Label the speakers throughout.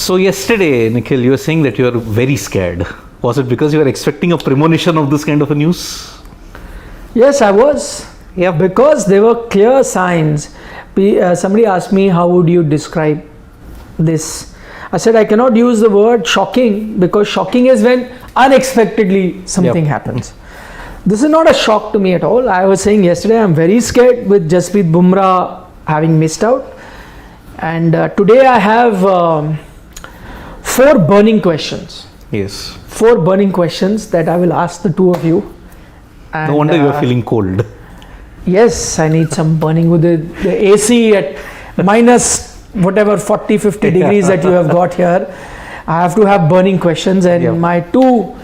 Speaker 1: So yesterday, Nikhil, you were saying that you are very scared. Was it because you were expecting a premonition of this kind of a news?
Speaker 2: Yes, I was.
Speaker 1: Yeah.
Speaker 2: Because there were clear signs. Somebody asked me, how would you describe this? I said, I cannot use the word shocking, because shocking is when unexpectedly something happens. This is not a shock to me at all. I was saying yesterday, I'm very scared with Jasprit Bumrah having missed out. And today I have 4 burning questions.
Speaker 1: Yes.
Speaker 2: 4 burning questions that I will ask the two of you. And,
Speaker 1: no wonder you are feeling cold.
Speaker 2: Yes, I need some burning with the AC at minus whatever 40, 50 degrees that you have got here. I have to have burning questions, and my 2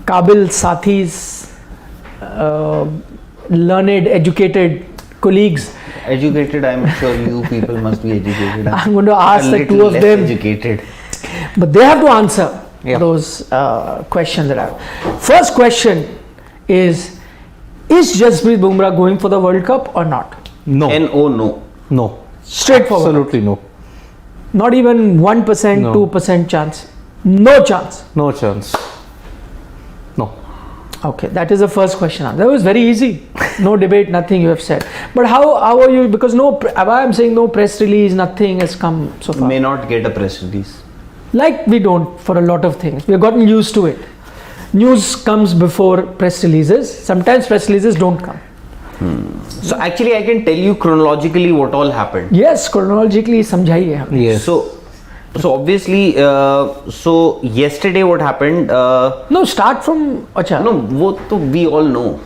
Speaker 2: Kabil Sathis, learned, educated colleagues.
Speaker 3: Educated, I'm sure you people must be educated.
Speaker 2: I'm going to ask the 2 of them.
Speaker 3: Educated.
Speaker 2: But they have to answer those questions that I have. First question is Jasprit Bumrah going for the World Cup or not?
Speaker 1: No.
Speaker 3: N-O, no.
Speaker 1: No.
Speaker 2: Straightforward.
Speaker 1: Absolutely no.
Speaker 2: Not even 1%, 2% chance. No chance.
Speaker 1: No chance. No.
Speaker 2: Okay, that is the first question. That was very easy. No debate, nothing you have said. But how are you? Because I'm saying no press release, nothing has come so far.
Speaker 3: May not get a press release.
Speaker 2: Like we don't for a lot of things. We have gotten used to it. News comes before press releases. Sometimes press releases don't come.
Speaker 3: So actually I can tell you chronologically what all happened.
Speaker 2: Yes, chronologically समझाइए हमें.
Speaker 1: Yes.
Speaker 3: So obviously, so yesterday what happened?
Speaker 2: No, start from. Acha.
Speaker 3: No, वो तो we all know.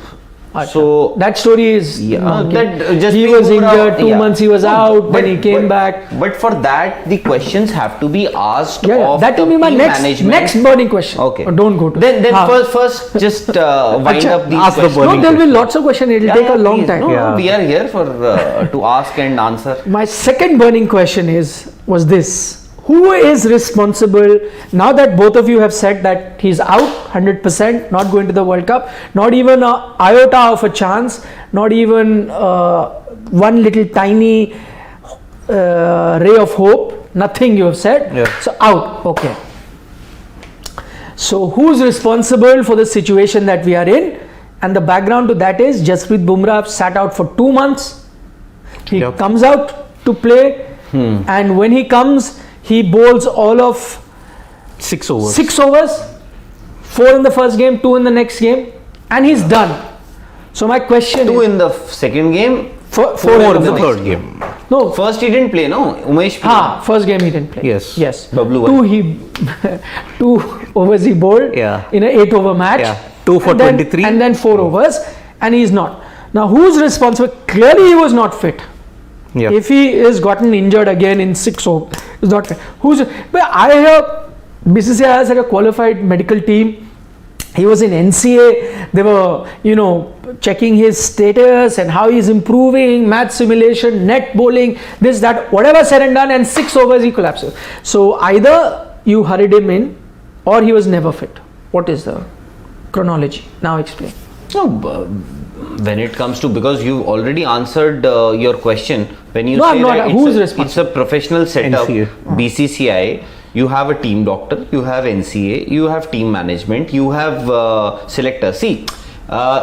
Speaker 2: Acha.
Speaker 3: So
Speaker 2: that story is.
Speaker 3: that
Speaker 2: he was injured. 2 months he was out. Then he came back.
Speaker 3: But for that, the questions have to be asked of
Speaker 2: that will
Speaker 3: the
Speaker 2: be my
Speaker 3: team management.
Speaker 2: next burning question.
Speaker 3: Okay.
Speaker 2: Don't go to.
Speaker 3: Then first just wind up these
Speaker 1: ask the
Speaker 3: questions.
Speaker 1: burning
Speaker 2: No, there will be lots of questions. It will take a long
Speaker 3: please.
Speaker 2: time.
Speaker 3: No, we are here for to ask and answer.
Speaker 2: My second burning question was this. Who is responsible now that both of you have said that he's out 100%, not going to the World Cup, not even an iota of a chance, not even one little tiny ray of hope, nothing you have said.
Speaker 1: Yeah.
Speaker 2: So out, okay. So who's responsible for the situation that we are in? And the background to that is Jasprit Bumrah sat out for 2 months. He comes out to play, and when he comes, he bowls all of
Speaker 1: 6 overs.
Speaker 2: 6 overs, 4 in the first game, 2 in the next game, and he's done. So my question
Speaker 3: 2
Speaker 2: is,
Speaker 3: in the second game,
Speaker 2: 4
Speaker 1: in the third game.
Speaker 2: No,
Speaker 3: first he didn't play, no? Umesh played.
Speaker 2: first game he didn't play.
Speaker 1: Yes.
Speaker 3: Bablu
Speaker 2: 2 overs he bowled in an 8 over match.
Speaker 1: 2 for 23.
Speaker 2: And then 4 overs, and he's not. Now who's responsible? Clearly he was not fit.
Speaker 1: Yeah.
Speaker 2: If he is gotten injured again in 6 overs, is not fit. But I hear BCCI has had a qualified medical team. He was in NCA. They were, checking his status and how he's improving, match simulation, net bowling, this, that, whatever said and done, and 6 overs he collapses. So either you hurried him in, or he was never fit. What is the chronology? Now explain.
Speaker 3: No, when it comes to, because you already answered your question when you say that
Speaker 2: who's
Speaker 3: it's a professional setup,
Speaker 1: NCA.
Speaker 3: BCCI, you have a team doctor, you have NCA, you have team management, you have selectors. See,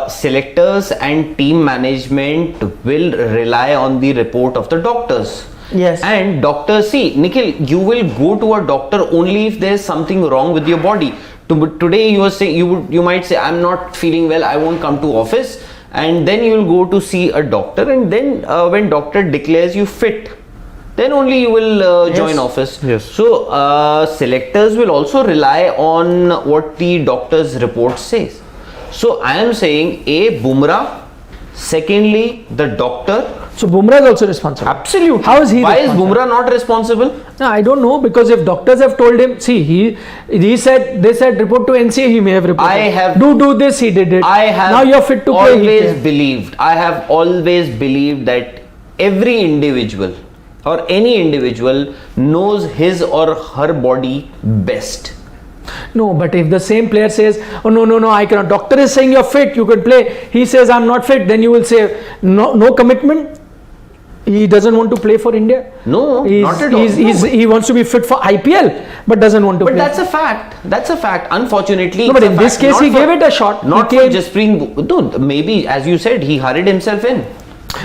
Speaker 3: selectors and team management will rely on the report of the doctors.
Speaker 2: Yes.
Speaker 3: And doctors, see, Nikhil, you will go to a doctor only if there is something wrong with your body. Today you are saying, you might say, I'm not feeling well, I won't come to office, and then you will go to see a doctor, and then when doctor declares you fit, then only you will join office.
Speaker 1: Yes.
Speaker 3: So selectors will also rely on what the doctor's report says. So I am saying Bumrah, secondly the doctor.
Speaker 2: So Bumrah is also responsible.
Speaker 3: Absolutely.
Speaker 2: How is he?
Speaker 3: Why is Bumrah not responsible?
Speaker 2: No, I don't know, because if doctors have told him, see, they said report to NCA, he may have reported.
Speaker 3: I have
Speaker 2: do this, he did it.
Speaker 3: I have
Speaker 2: now you're fit to play.
Speaker 3: I have always believed that every individual or any individual knows his or her body best.
Speaker 2: No, but if the same player says, oh no, I cannot. Doctor is saying you're fit, you can play. He says I'm not fit. Then you will say no commitment. He doesn't want to play for India.
Speaker 3: No, not at all.
Speaker 2: He wants to be fit for IPL, but doesn't want to play.
Speaker 3: But that's a fact. That's a fact. Unfortunately,
Speaker 2: No, but in this case, he gave it a shot.
Speaker 3: Not for Jasprit. No, maybe as you said, he hurried himself in.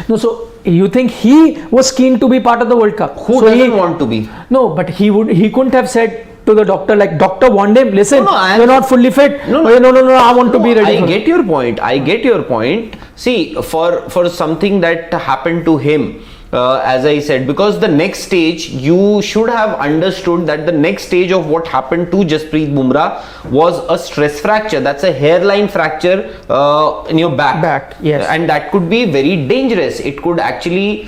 Speaker 2: No, so you think he was keen to be part of the World Cup?
Speaker 3: Who doesn't want to be?
Speaker 2: No, but he couldn't have said to the doctor, like, doctor warned him, listen, you're not fully fit.
Speaker 3: No,
Speaker 2: I want to be ready.
Speaker 3: I get your point. I get your point. See, for something that happened to him, as I said, because the next stage, you should have understood that the next stage of what happened to Jasprit Bumrah was a stress fracture. That's a hairline fracture in your back.
Speaker 2: Yes.
Speaker 3: And that could be very dangerous. It could actually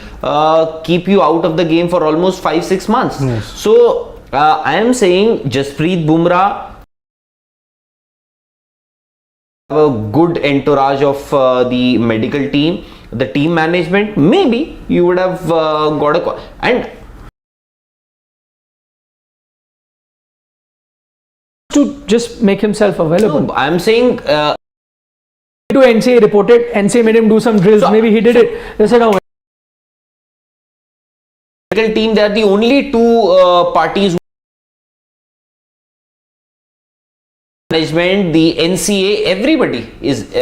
Speaker 3: keep you out of the game for almost 5-6 months.
Speaker 1: Yes.
Speaker 3: So I am saying Jasprit Bumrah have a good entourage of the medical team, the team management. Maybe you would have got a and
Speaker 2: To just make himself available.
Speaker 3: no, I am saying
Speaker 2: To NCA reported, NCA made him do some drills. Maybe he did it. They said, oh,
Speaker 3: medical team, they are the only two parties. Management, the NCA, everybody is.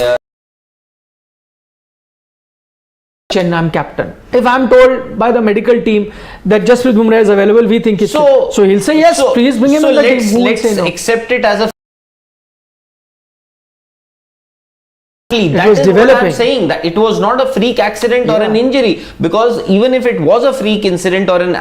Speaker 2: and I'm captain. If I'm told by the medical team that Jasprit Bumrah is available, we think it's so he'll say yes, please bring him in the team.
Speaker 3: Let's accept it as a.
Speaker 2: That was developing.
Speaker 3: What I'm saying, that it was not a freak accident or an injury, because even if it was a freak incident or an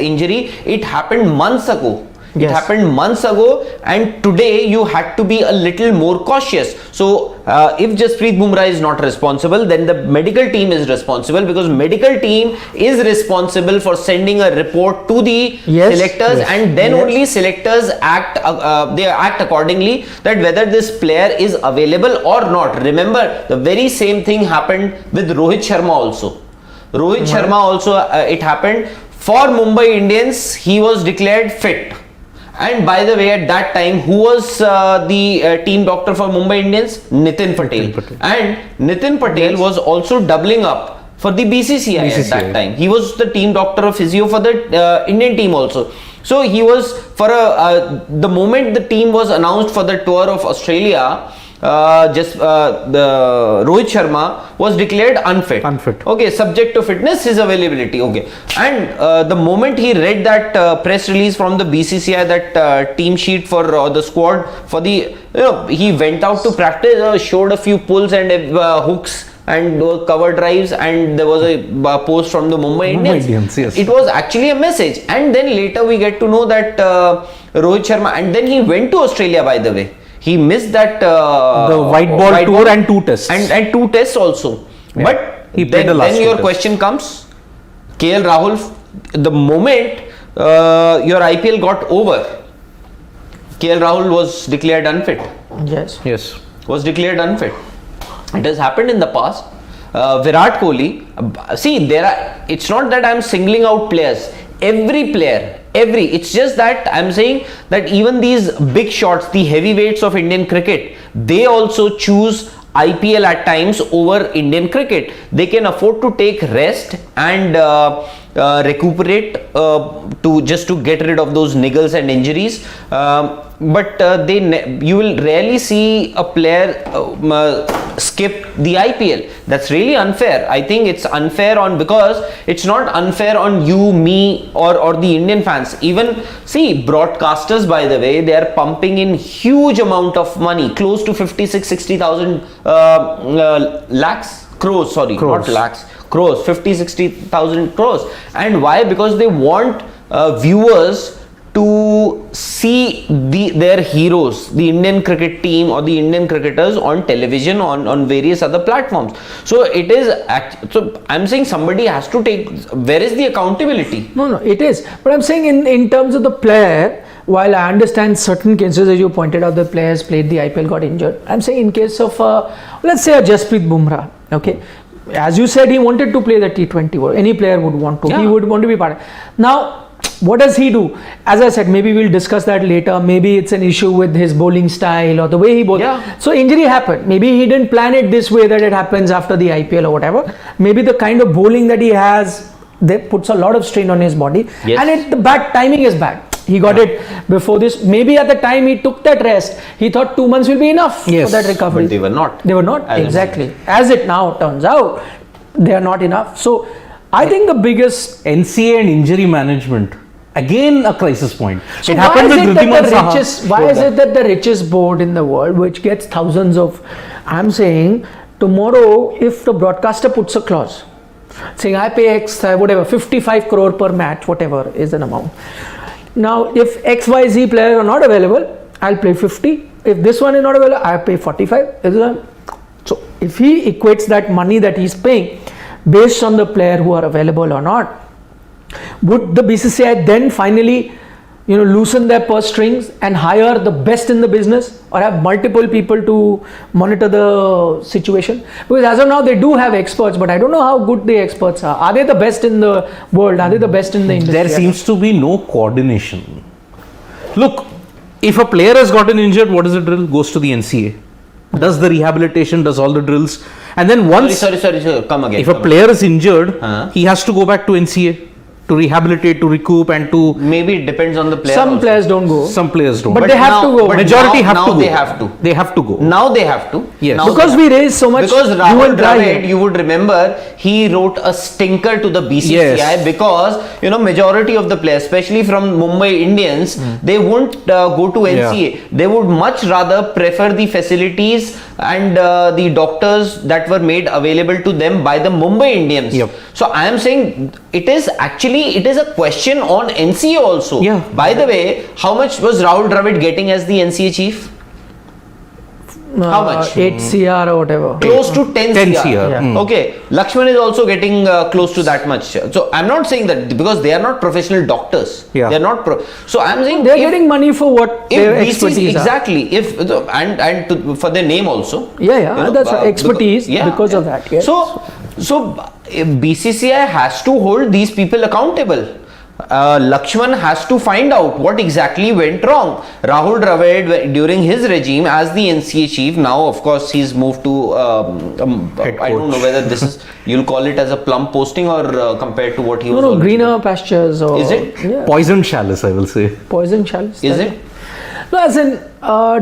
Speaker 3: injury, it happened months ago. It happened months ago, and today you had to be a little more cautious. So if Jasprit Bumrah is not responsible, then the medical team is responsible, because medical team is responsible for sending a report to the selectors, and then only selectors act they act accordingly, that whether this player is available or not. Remember, the very same thing happened with Rohit Sharma also. Rohit Sharma also, it happened for Mumbai Indians. He was declared fit. And by the way, at that time, who was the team doctor for Mumbai Indians? Nitin Patel. And Nitin Patel was also doubling up for the BCCI at that time. He was the team doctor of physio for the Indian team also. So he was for the moment the team was announced for the tour of Australia, the Rohit Sharma was declared unfit. Okay, subject to fitness, his availability. Okay, and the moment he read that press release from the BCCI, that team sheet for the squad for the, he went out to practice, showed a few pulls and hooks and cover drives, and there was a post from the Mumbai Indians.
Speaker 1: Yes.
Speaker 3: It was actually a message, and then later we get to know that Rohit Sharma, and then he went to Australia, by the way. He missed that
Speaker 1: the white ball tour and 2 tests.
Speaker 3: And 2 tests also. Yeah. But
Speaker 1: he played the last
Speaker 3: then your question comes, KL Rahul, the moment your IPL got over, KL Rahul was declared unfit.
Speaker 2: Yes.
Speaker 3: Was declared unfit. It has happened in the past. Virat Kohli, see, it's not that I'm singling out players. Every player, it's just that I'm saying that even these big shots, the heavyweights of Indian cricket, they also choose IPL at times over Indian cricket. They can afford to take rest and recuperate to get rid of those niggles and injuries. But you will rarely see a player skip the IPL. That's really unfair. I think it's unfair because it's not unfair on you, me, or the Indian fans. Even see, broadcasters, by the way, they are pumping in huge amount of money, close to 60,000 crores, not lakhs, crores, 50,000-60,000 crores. And why? Because they want viewers to see their heroes, the Indian cricket team or the Indian cricketers on television, on various other platforms. So it is, so I'm saying somebody has to take, where is the accountability?
Speaker 2: No, it is. But I'm saying in terms of the player, while I understand certain cases, as you pointed out, the players played the IPL, got injured. I'm saying in case of, let's say a Jasprit Bumrah, okay. As you said, he wanted to play the T20. Any player would want to. Yeah. He would want to be part of it. Now, what does he do? As I said, maybe we'll discuss that later. Maybe it's an issue with his bowling style or the way he bowls.
Speaker 3: Yeah.
Speaker 2: So injury happened. Maybe he didn't plan it this way, that it happens after the IPL or whatever. Maybe the kind of bowling that he has that puts a lot of strain on his body.
Speaker 3: Yes.
Speaker 2: And the bad timing is bad. He got it before this. Maybe at the time he took that rest, he thought 2 months will be enough for that recovery.
Speaker 3: But they were not.
Speaker 2: They were not, exactly. As it now turns out, they are not enough. So I think the biggest
Speaker 1: NCA and injury management, again a crisis point.
Speaker 2: So
Speaker 1: it happened with Ridhiman Saha.
Speaker 2: Why is it that the richest board in the world, which gets thousands of, I'm saying, tomorrow if the broadcaster puts a clause saying I pay X, whatever, 55 crore per match, whatever is an amount. Now, if XYZ players are not available, I'll pay 50. If this one is not available, I'll pay 45. So, if he equates that money that he's paying based on the player who are available or not, would the BCCI then finally, loosen their purse strings and hire the best in the business, or have multiple people to monitor the situation? Because as of now, they do have experts, but I don't know how good the experts are. Are they the best in the world? Are they the best in the industry?
Speaker 1: There seems to be no coordination. Look, if a player has gotten injured, what is the drill? Goes to the NCA. Does the rehabilitation, does all the drills. And then once...
Speaker 3: Sorry, come again.
Speaker 1: If a player is injured, he has to go back to NCA. To rehabilitate, to recoup, and to...
Speaker 3: Maybe it depends on the player.
Speaker 2: Some players don't go.
Speaker 1: Some players don't.
Speaker 2: But they have to go.
Speaker 1: Majority have to go.
Speaker 3: They have to.
Speaker 1: They have to go.
Speaker 3: Now they have to.
Speaker 1: Yes.
Speaker 3: Now
Speaker 2: because we raised so much.
Speaker 3: Because Rahul Dravid, you would remember, he wrote a stinker to the BCCI because, majority of the players, especially from Mumbai Indians, they won't go to NCA.
Speaker 1: Yeah.
Speaker 3: They would much rather prefer the facilities and the doctors that were made available to them by the Mumbai Indians.
Speaker 1: Yep.
Speaker 3: So I am saying it is a question on NCA also.
Speaker 1: Yeah.
Speaker 3: By the way, how much was Rahul Dravid getting as the NCA chief? How much?
Speaker 2: 8 CR or whatever.
Speaker 3: Close to 10 CR.
Speaker 2: Yeah.
Speaker 3: Okay. Lakshman is also getting close to that much. So I'm not saying that because they are not professional doctors.
Speaker 1: Yeah.
Speaker 3: They are not so I'm saying
Speaker 2: They're getting money for what their expertise
Speaker 3: exactly. For their name also.
Speaker 2: Yeah. That's expertise because of that. Yes.
Speaker 3: So BCCI has to hold these people accountable. Lakshman has to find out what exactly went wrong. Rahul Dravid, during his regime as the NCA chief, now of course he's moved to I don't know whether this is, you'll call it as a plum posting or compared to what he was.
Speaker 2: No, greener pastures. Or,
Speaker 3: is it?
Speaker 2: Yeah.
Speaker 1: Poison chalice, I will say.
Speaker 2: Poison chalice.
Speaker 3: Is it?
Speaker 2: No, as in,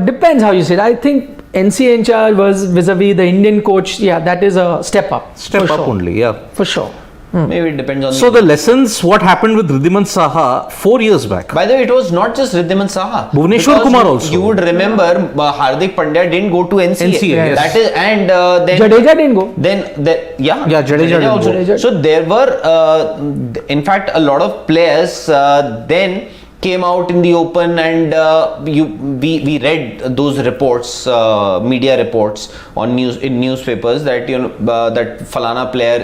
Speaker 2: depends how you say it. I think NCA in charge was vis-a-vis the Indian coach. Yeah, that is a step up.
Speaker 1: Step up only, yeah.
Speaker 2: For sure.
Speaker 3: Maybe it depends on.
Speaker 1: So the lessons, what happened with Ridhiman Saha 4 years back.
Speaker 3: By the way, it was not just Ridhiman Saha.
Speaker 1: Bhuvneshwar Kumar also.
Speaker 3: You would remember Hardik Pandya didn't go to NCA.
Speaker 1: Yes.
Speaker 3: That is, and then
Speaker 2: Jadeja didn't go.
Speaker 3: Jadeja
Speaker 1: didn't
Speaker 3: also.
Speaker 2: go.
Speaker 3: So there were, in fact, a lot of players then came out in the open, and we read those reports, media reports in newspapers that that Falana player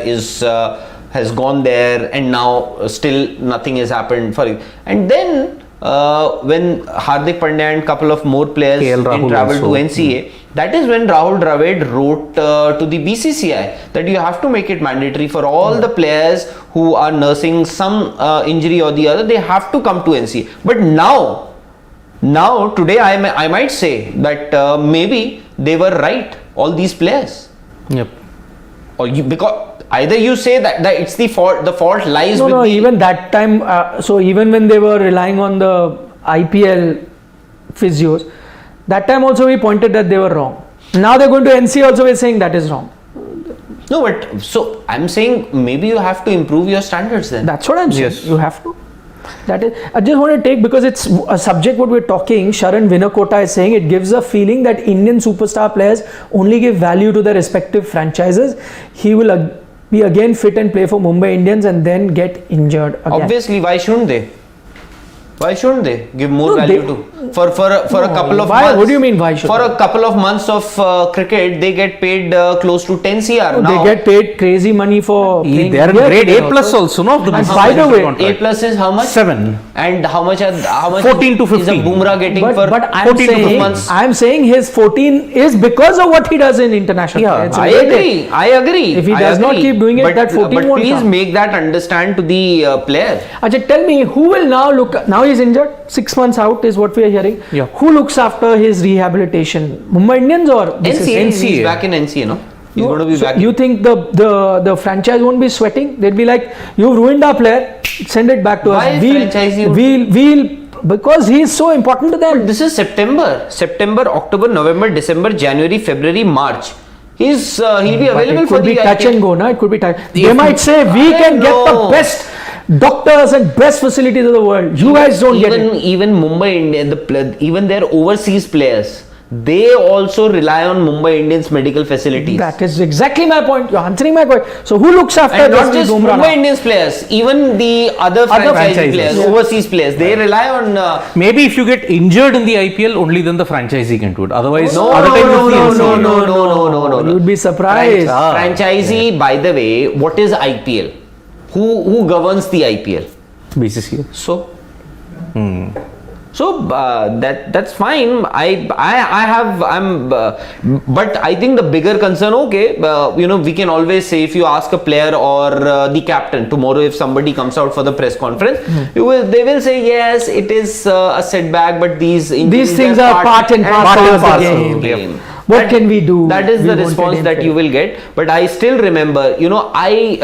Speaker 3: has gone there and now still nothing has happened for it. And then when Hardik Pandya and couple of more players traveled to NCA, that is when Rahul Dravid wrote to the BCCI that you have to make it mandatory for all the players who are nursing some injury or the other, they have to come to NCA. But now today I might say that maybe they were right, all these players.
Speaker 1: Yep.
Speaker 3: Or because either you say that it's the fault lies with
Speaker 2: even that time, so even when they were relying on the IPL physios, that time also we pointed that they were wrong. Now they're going to NCA also, we're saying that is wrong.
Speaker 3: No, but so I'm saying maybe you have to improve your standards then.
Speaker 2: That's what I'm saying.
Speaker 1: Yes.
Speaker 2: You have to. That is, I just want to take, because it's a subject what we're talking, Sharan Vinakota is saying it gives a feeling that Indian superstar players only give value to their respective franchises. He will be again fit and play for Mumbai Indians and then get injured again.
Speaker 3: Obviously, why shouldn't they? Why shouldn't they give more value to for a couple of months?
Speaker 2: What do you mean why should
Speaker 3: for a couple of months of cricket they get paid close to 10 CR now.
Speaker 2: They get paid crazy money for playing.
Speaker 1: They are grade A plus also, no?
Speaker 2: And by the way,
Speaker 3: A plus is how much?
Speaker 1: 7.
Speaker 3: And how much
Speaker 1: 14 to 15
Speaker 3: is a Bumrah getting for
Speaker 2: but
Speaker 3: 14 to 15 months?
Speaker 2: I'm saying his 14 is because of what he does in international.
Speaker 1: Yeah,
Speaker 3: I agree.
Speaker 2: If he does not keep doing it, that 14
Speaker 3: but
Speaker 2: won't
Speaker 3: please
Speaker 2: come.
Speaker 3: make that understand to the player.
Speaker 2: Ajay, tell me, who will now look? Now he's injured, 6 months out is what we are hearing.
Speaker 1: Yeah.
Speaker 2: Who looks after his rehabilitation? Mumbai Indians or
Speaker 3: NCA.
Speaker 1: NCA.
Speaker 3: He's back in NCA, no? He's going to be back.
Speaker 2: You think the franchise won't be sweating? They'll be like, "You ruined our player. Send it back to
Speaker 3: Why
Speaker 2: us.
Speaker 3: franchisee?
Speaker 2: Because he's so important to them."
Speaker 3: This is September, October, November, December, January, February, March. He'll be available for the
Speaker 2: It could be touch and go, na? It could be touch. They
Speaker 1: If-
Speaker 2: might say, "We can get the
Speaker 3: know.
Speaker 2: best doctors and best facilities of the world. You guys don't get it."
Speaker 3: Even Mumbai Indians, even their overseas players, they also rely on Mumbai Indians medical facilities.
Speaker 2: That is exactly my point. You're answering my point. So who looks after
Speaker 3: And not
Speaker 2: Jasprit
Speaker 3: just
Speaker 2: Bumrah
Speaker 3: Mumbai
Speaker 2: now?
Speaker 3: Indians players, even the other franchise
Speaker 1: franchises.
Speaker 3: players,
Speaker 2: Yeah.
Speaker 3: overseas players, they rely on.
Speaker 1: Maybe if you get injured in the IPL, only then the franchisee can do it. Otherwise,
Speaker 3: No,
Speaker 1: other
Speaker 3: no,
Speaker 1: times
Speaker 3: no,
Speaker 1: it's the
Speaker 3: no,
Speaker 1: NCA.
Speaker 3: no.
Speaker 2: You'd be surprised.
Speaker 3: Franchisee, by the way, what is IPL? Who governs the IPL?
Speaker 1: BCCI.
Speaker 3: So, that's fine. But I think the bigger concern, we can always say, if you ask a player or the captain tomorrow, if somebody comes out for the press conference, they will say yes, it is a setback, but these
Speaker 2: things are part and parcel of the game. What can we do?
Speaker 3: That is
Speaker 2: We
Speaker 3: the
Speaker 2: wanted
Speaker 3: response
Speaker 2: him
Speaker 3: that
Speaker 2: fit.
Speaker 3: you will get. But I still remember, I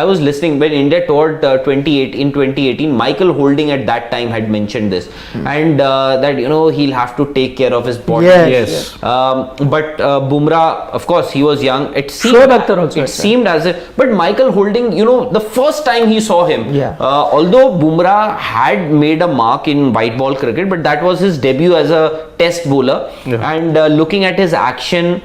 Speaker 3: was listening when India toured 2018. Michael Holding at that time had mentioned this, and that he'll have to take care of his body.
Speaker 2: Yes.
Speaker 3: But Bumrah, of course, he was young. It seemed,
Speaker 2: Shoaib Akhtar also
Speaker 3: it
Speaker 2: had
Speaker 3: seemed as if. But Michael Holding, the first time he saw him,
Speaker 2: Yeah.
Speaker 3: although Bumrah had made a mark in white ball cricket, but that was his debut as a test bowler, and looking at his action,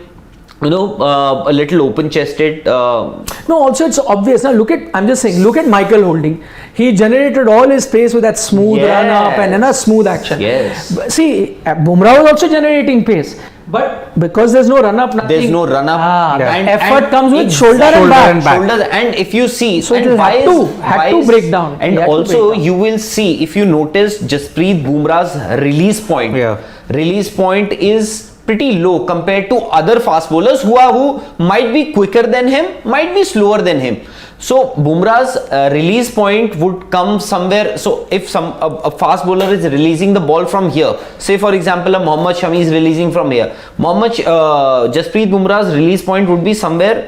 Speaker 3: a little open-chested.
Speaker 2: No, also it's obvious. Now I'm just saying, look at Michael Holding. He generated all his pace with that smooth run up and then a smooth action.
Speaker 3: Yes.
Speaker 2: See, Bumrah was also generating pace. But because there's no run up, nothing.
Speaker 3: There's no run up.
Speaker 2: And effort comes with
Speaker 3: exactly.
Speaker 2: shoulder and back.
Speaker 3: Shoulders, and if you see,
Speaker 2: So
Speaker 3: and
Speaker 2: it
Speaker 3: why
Speaker 2: had to break down.
Speaker 3: And
Speaker 2: He had to
Speaker 3: also,
Speaker 2: break down.
Speaker 3: you will see, if you notice Jasprit Bumrah's release point.
Speaker 1: Yeah.
Speaker 3: Release point is pretty low compared to other fast bowlers who might be quicker than him, might be slower than him. So Bumrah's release point would come somewhere. So if a fast bowler is releasing the ball from here, say for example a Mohammad Shami is releasing from here, Jasprit Bumrah's release point would be somewhere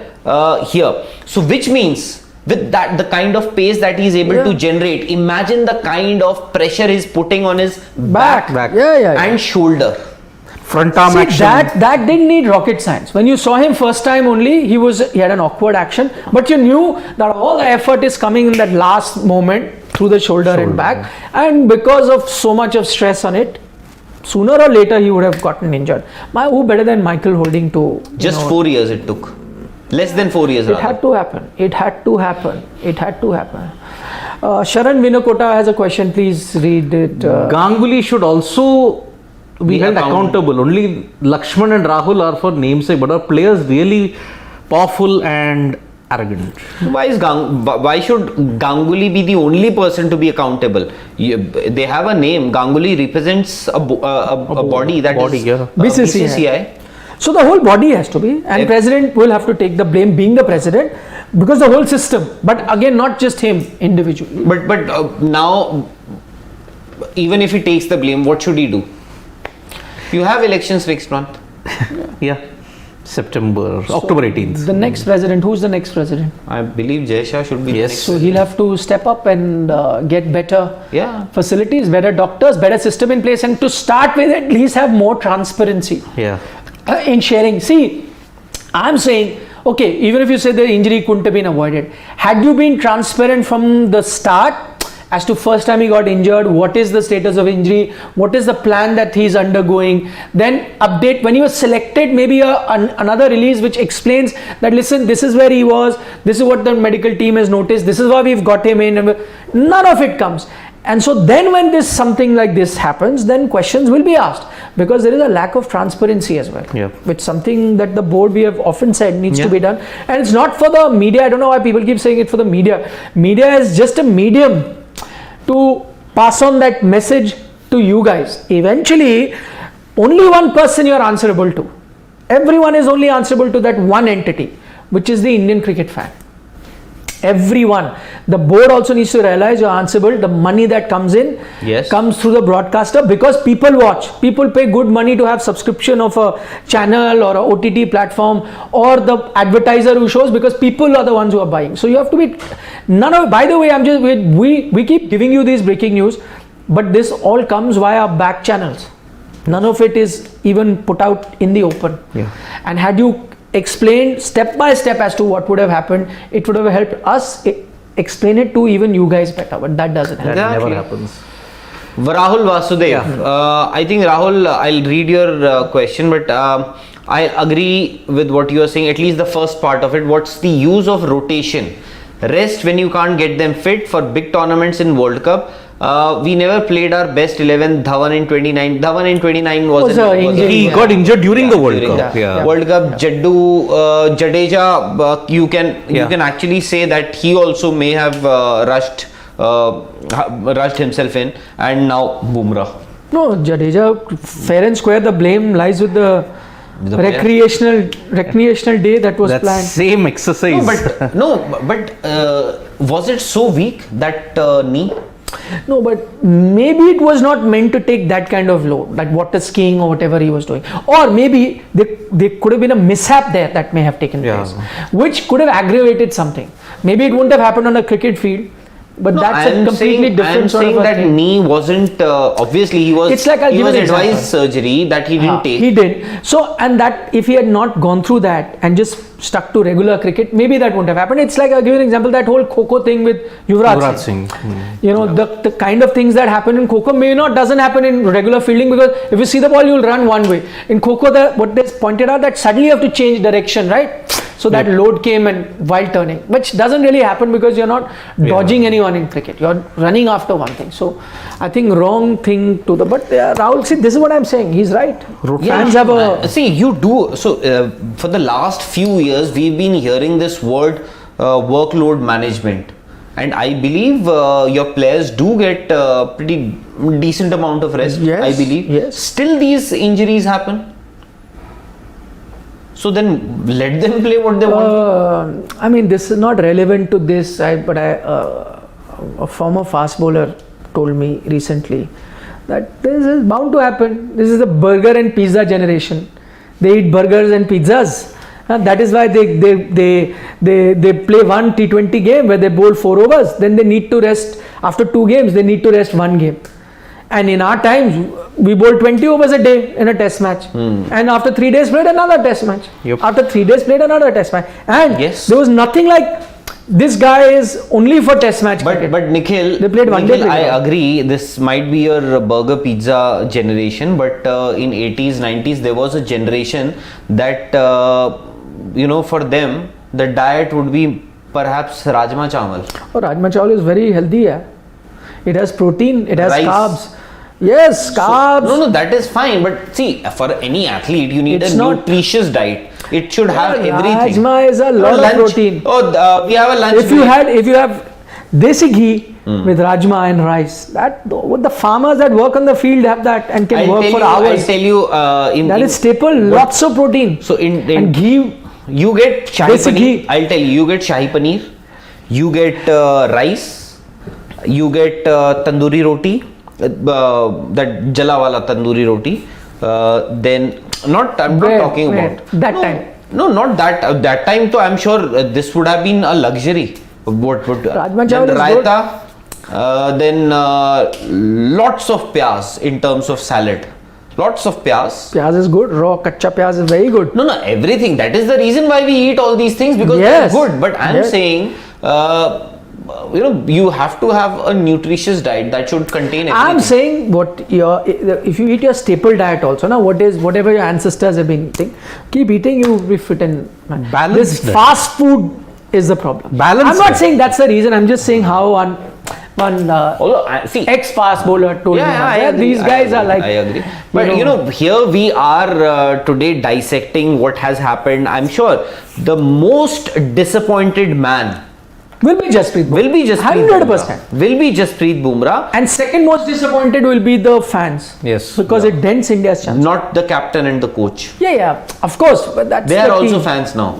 Speaker 3: here. So which means, with that, the kind of pace that he is able to generate, imagine the kind of pressure he's putting on his back.
Speaker 2: Yeah.
Speaker 3: And shoulder.
Speaker 1: Front arm
Speaker 2: See,
Speaker 1: action.
Speaker 2: that didn't need rocket science. When you saw him first time only, he had an awkward action, but you knew that all the effort is coming in that last moment through the shoulder and back, and because of so much of stress on it, sooner or later he would have gotten injured. Who better than Michael Holding to
Speaker 3: Just 4 years it took. Less than 4 years.
Speaker 2: It had to happen. Sharan Vinakota has a question. Please read it.
Speaker 1: Ganguly should also be held accountable. Only Lakshman and Rahul are for namesake, but our players really powerful and arrogant.
Speaker 3: Why should Ganguly be the only person to be accountable? They have a name. Ganguly represents a body that is
Speaker 2: BCCI. So the whole body has to be, and president will have to take the blame, being the president, because the whole system. But again, not just him individually.
Speaker 3: But now, even if he takes the blame, what should he do? You have elections next month.
Speaker 1: October 18th.
Speaker 2: The next president, who's the next president?
Speaker 3: I believe Jay Shah should be the next.
Speaker 2: So he'll have to step up and get better facilities, better doctors, better system in place, and to start with, at least have more transparency. In sharing. See, I'm saying, okay, even if you say the injury couldn't have been avoided, had you been transparent from the start as to first time he got injured, what is the status of injury, what is the plan that he's undergoing, then update when he was selected, maybe another release which explains that, listen, this is where he was, this is what the medical team has noticed, this is why we've got him in. None of it comes. And so then when something like this happens, then questions will be asked, because there is a lack of transparency as well, which something that the board, we have often said, needs to be done. And it's not for the media. I don't know why people keep saying it for the media. Media is just a medium to pass on that message to you guys. Eventually, only one person you are answerable to. Everyone is only answerable to that one entity, which is the Indian cricket fan. Everyone. The board also needs to realize you're answerable. The money that comes in
Speaker 3: Yes.
Speaker 2: comes through the broadcaster because people watch. People pay good money to have subscription of a channel or a OTT platform or the advertiser who shows because people are the ones who are buying. So you have to be by the way, we keep giving you these breaking news, but this all comes via back channels. None of it is even put out in the open.
Speaker 1: Yeah.
Speaker 2: And had you explained step by step as to what would have happened, it would have helped us explain it to even you guys better, but that doesn't happen.
Speaker 1: That
Speaker 3: Exactly.
Speaker 1: never happens.
Speaker 3: Rahul Vasudev. I think Rahul, I'll read your question, but I agree with what you are saying, at least the first part of it. What's the use of rotation? Rest when you can't get them fit for big tournaments in World Cup. We never played our best 11. Dhawan in 29. Dhawan in 29 was
Speaker 1: He got injured during the World Cup.
Speaker 2: Yeah.
Speaker 3: World Cup. Jadeja, you can actually say that he also may have rushed himself in, and now Bumrah.
Speaker 2: No, Jadeja, fair and square, the blame lies with the recreational day that was
Speaker 1: That
Speaker 2: planned.
Speaker 1: same exercise.
Speaker 3: But was it so weak, that knee?
Speaker 2: No, but maybe it was not meant to take that kind of load, like water skiing or whatever he was doing. Or maybe there could have been a mishap there that may have taken place, which could have aggravated something. Maybe it wouldn't have happened on a cricket field, but that's a completely different sort of
Speaker 3: I'm saying that
Speaker 2: thing.
Speaker 3: knee wasn't, obviously he was,
Speaker 2: It's like I'll
Speaker 3: he
Speaker 2: give
Speaker 3: was
Speaker 2: an
Speaker 3: advised
Speaker 2: example.
Speaker 3: surgery that he didn't take.
Speaker 2: He did. So, and that if he had not gone through that and just stuck to regular cricket, maybe that wouldn't have happened. It's like, I'll give you an example, that whole Kho thing with Yuvraj Singh. You know, the kind of things that happen in Kho doesn't happen in regular fielding, because if you see the ball, you'll run one way. In Kho, what they pointed out, that suddenly you have to change direction, right? So that load came and while turning, which doesn't really happen because you're not dodging anyone in cricket. You're running after one thing. So I think wrong thing to the, but Rahul, see, this is what I'm saying. He's right. Fans have a...
Speaker 3: See, you do. So for the last few years, we've been hearing this word workload management. And I believe your players do get pretty decent amount of rest,
Speaker 2: Yes,
Speaker 3: I believe.
Speaker 2: yes.
Speaker 3: Still these injuries happen. So then let them play what they want.
Speaker 2: I mean, this is not relevant to this, but a former fast bowler told me recently that this is bound to happen. This is the burger and pizza generation. They eat burgers and pizzas. That is why they play one T20 game where they bowl 4 overs. Then they need to rest after 2 games. They need to rest 1 game. And in our times, we bowl 20 overs a day in a test match. And after 3 days played another test match. After 3 days played another test match. And there was nothing like, this guy is only for test match cricket.
Speaker 3: But Nikhil,
Speaker 2: they played one day.
Speaker 3: I agree, this might be your burger pizza generation, but in 80s, 90s, there was a generation that, for them, the diet would be perhaps Rajma Chawal.
Speaker 2: Oh, Rajma Chawal is very healthy. Yeah. It has protein, it has
Speaker 3: Rice.
Speaker 2: carbs. Yes, carbs.
Speaker 3: No, that is fine. But see, for any athlete, you need a nutritious diet. It should have everything.
Speaker 2: Rajma is a lot of protein.
Speaker 3: We have a lunch.
Speaker 2: If you have desi ghee with rajma and rice, what the farmers that work on the field have that and can work for hours.
Speaker 3: I'll tell you,
Speaker 2: that is staple. Lots of protein.
Speaker 3: So
Speaker 2: and ghee.
Speaker 3: You get shahi paneer. I'll tell you, you get shahi paneer. You get rice. You get tandoori roti, that jala wala tandoori roti. Then I'm not talking about
Speaker 2: that time.
Speaker 3: No, not that. That time, so I'm sure this would have been a luxury. What would
Speaker 2: Rajma Chawal is
Speaker 3: raita? Then lots of pyaz in terms of salad. Lots of pyaz.
Speaker 2: Pyaz is good. Raw kacha pyaz is very good.
Speaker 3: No, everything. That is the reason why we eat all these things, because they're good. But I'm saying, you have to have a nutritious diet that should contain everything.
Speaker 2: I'm saying if you eat your staple diet also, whatever your ancestors have been eating, keep eting, you will be fit and
Speaker 1: balanced.
Speaker 2: This fast food is the problem. I'm not saying that's the reason. I'm just saying how one ex-fast bowler told me. These guys are like.
Speaker 3: I agree. But here we are today dissecting what has happened. I'm sure the most disappointed man
Speaker 2: will be Jasprit Bumrah. 100%.
Speaker 3: Will be Jasprit Bumrah.
Speaker 2: And second most disappointed will be the fans.
Speaker 1: Yes.
Speaker 2: Because it dents India's chance.
Speaker 3: Not the captain and the coach.
Speaker 2: Yeah, of course. But that's
Speaker 3: they are also fans now.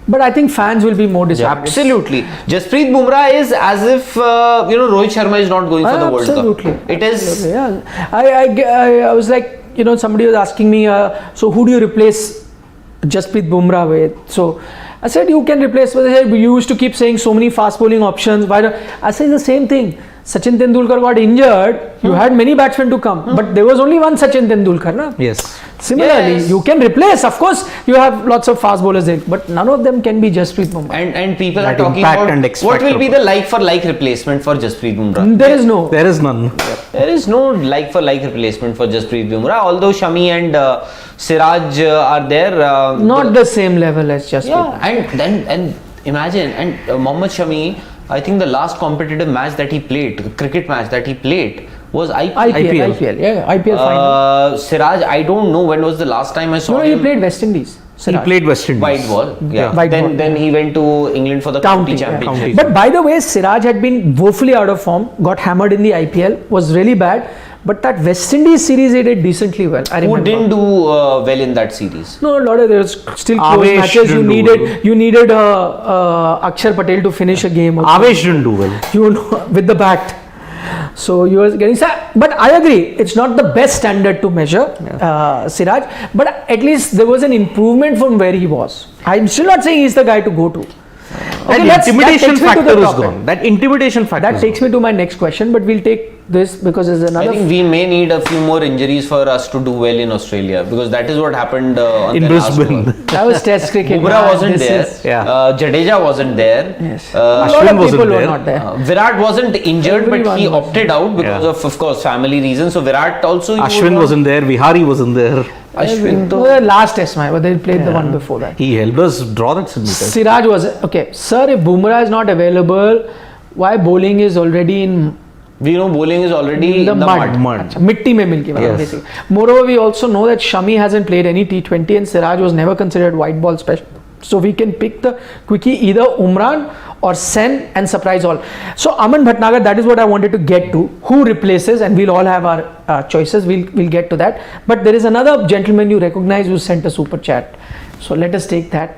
Speaker 2: But I think fans will be more disappointed.
Speaker 3: Absolutely. Jasprit Bumrah is as if Rohit Sharma is not going for the World
Speaker 2: Absolutely.
Speaker 3: Cup. It is.
Speaker 2: Absolutely, yeah. I was like, somebody was asking me, so who do you replace Jasprit Bumrah with? So I said, you can replace. They said, you used to keep saying so many fast bowling options. Why don't I say the same thing? Sachin Tendulkar got injured. You had many batsmen to come, but there was only one Sachin Tendulkar, na?
Speaker 1: Yes.
Speaker 2: Similarly,
Speaker 3: Yes.
Speaker 2: you can replace. Of course, you have lots of fast bowlers there, but none of them can be Jasprit Bumrah.
Speaker 3: And people
Speaker 1: That
Speaker 3: are talking
Speaker 1: impact
Speaker 3: about
Speaker 1: and X
Speaker 3: what will
Speaker 1: factor.
Speaker 3: be the like for like replacement for Jasprit Bumrah.
Speaker 2: There is no.
Speaker 1: There is none.
Speaker 3: There is no like for like replacement for Jasprit Bumrah. Although Shami and Siraj are there.
Speaker 2: Not the same level as Jasprit.
Speaker 3: Yeah, and imagine Mohammad Shami. I think the last competitive match that he played, cricket match that he played, was IPL.
Speaker 2: IPL final.
Speaker 3: Siraj, I don't know when was the last time I saw
Speaker 2: No,
Speaker 3: him.
Speaker 2: he played West Indies.
Speaker 1: He
Speaker 2: Siraj.
Speaker 1: played West Indies.
Speaker 3: White ball. Yeah.
Speaker 2: White ball.
Speaker 3: Then he went to England for the
Speaker 2: County
Speaker 3: championship.
Speaker 1: County.
Speaker 2: But by the way, Siraj had been woefully out of form, got hammered in the IPL, was really bad. But that West Indies series he did decently well. I remember.
Speaker 3: Who didn't do well in that series?
Speaker 2: No, a lot of there was still close
Speaker 1: Avesh
Speaker 2: matches.
Speaker 1: didn't do well.
Speaker 2: You needed Akshar Patel to finish a game. Also.
Speaker 1: Avesh didn't do well.
Speaker 2: With the bat. So you were getting but I agree, it's not the best standard to measure Siraj, but at least there was an improvement from where he was. I'm still not saying he's the guy to go to. Okay,
Speaker 1: That intimidation
Speaker 2: takes me to
Speaker 1: factor
Speaker 2: the
Speaker 1: is
Speaker 2: top
Speaker 1: gone.
Speaker 2: end.
Speaker 1: That intimidation factor.
Speaker 2: That takes me to my next question, but we'll take this because there's
Speaker 3: I
Speaker 2: another.
Speaker 3: think we may need a few more injuries for us to do well in Australia, because that is what happened on
Speaker 1: in
Speaker 3: the last
Speaker 1: Brisbane.
Speaker 3: tour.
Speaker 2: That was Test cricket.
Speaker 3: Bumrah
Speaker 2: man.
Speaker 3: wasn't
Speaker 2: This
Speaker 3: there.
Speaker 2: is-
Speaker 1: Yeah.
Speaker 3: Jadeja wasn't there.
Speaker 2: Yes.
Speaker 3: Uh,
Speaker 2: A lot
Speaker 1: Ashwin
Speaker 2: of
Speaker 1: wasn't
Speaker 2: people were
Speaker 1: there.
Speaker 2: not there.
Speaker 3: Virat wasn't injured, but he
Speaker 2: Everyone was
Speaker 3: opted out because
Speaker 1: Yeah.
Speaker 3: of course, family reasons. So Virat also. you would
Speaker 1: Ashwin
Speaker 3: want-
Speaker 1: wasn't there. Vihari wasn't there.
Speaker 3: Ashwin.
Speaker 2: It was the last Test match, but they played the one before that.
Speaker 1: He helped us draw that Sydney Test.
Speaker 2: Siraj was okay. Sir, if Bumrah is not available, why bowling is already in
Speaker 3: We know bowling is already
Speaker 2: the
Speaker 3: in the
Speaker 2: mud.
Speaker 3: mud.
Speaker 2: अच्छा, मिट्टी में मिल के मतलब
Speaker 1: Yes.
Speaker 2: basically. Moreover, we also know that Shami hasn't played any T20 and Siraj was never considered white ball special. So we can pick the quickie either Umran or Sen and surprise all. So Aman Bhatnagar, that is what I wanted to get to. Who replaces? And we'll all have our choices. We'll get to that. But there is another gentleman you recognize who sent a super chat. So let us take that.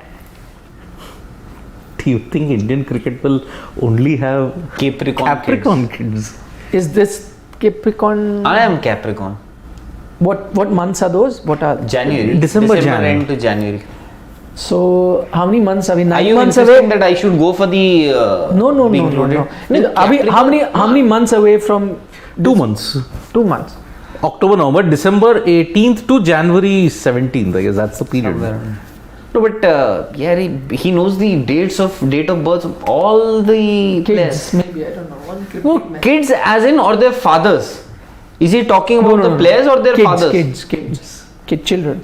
Speaker 1: Do you think Indian cricket will only have Capricorn kids?
Speaker 2: Is this Capricorn?
Speaker 3: I am Capricorn.
Speaker 2: What months are those? What are
Speaker 3: January.
Speaker 1: December, Jan.
Speaker 3: end to January.
Speaker 2: So how many months are we?
Speaker 3: Are
Speaker 2: 9
Speaker 3: you
Speaker 2: months
Speaker 3: insisting
Speaker 2: away?
Speaker 3: that I should go for the
Speaker 2: No.
Speaker 3: being included?
Speaker 2: Are we, how many months away from
Speaker 1: 2 months.
Speaker 2: 2 months?
Speaker 1: October, November, December 18th to January 17th. I guess that's the period.
Speaker 3: No, but he knows the date of birth of all the players.
Speaker 2: Kids, maybe, I don't know. One kid.
Speaker 3: No, kids as in or their fathers. Is he talking about the players or their fathers?
Speaker 2: Kids, children.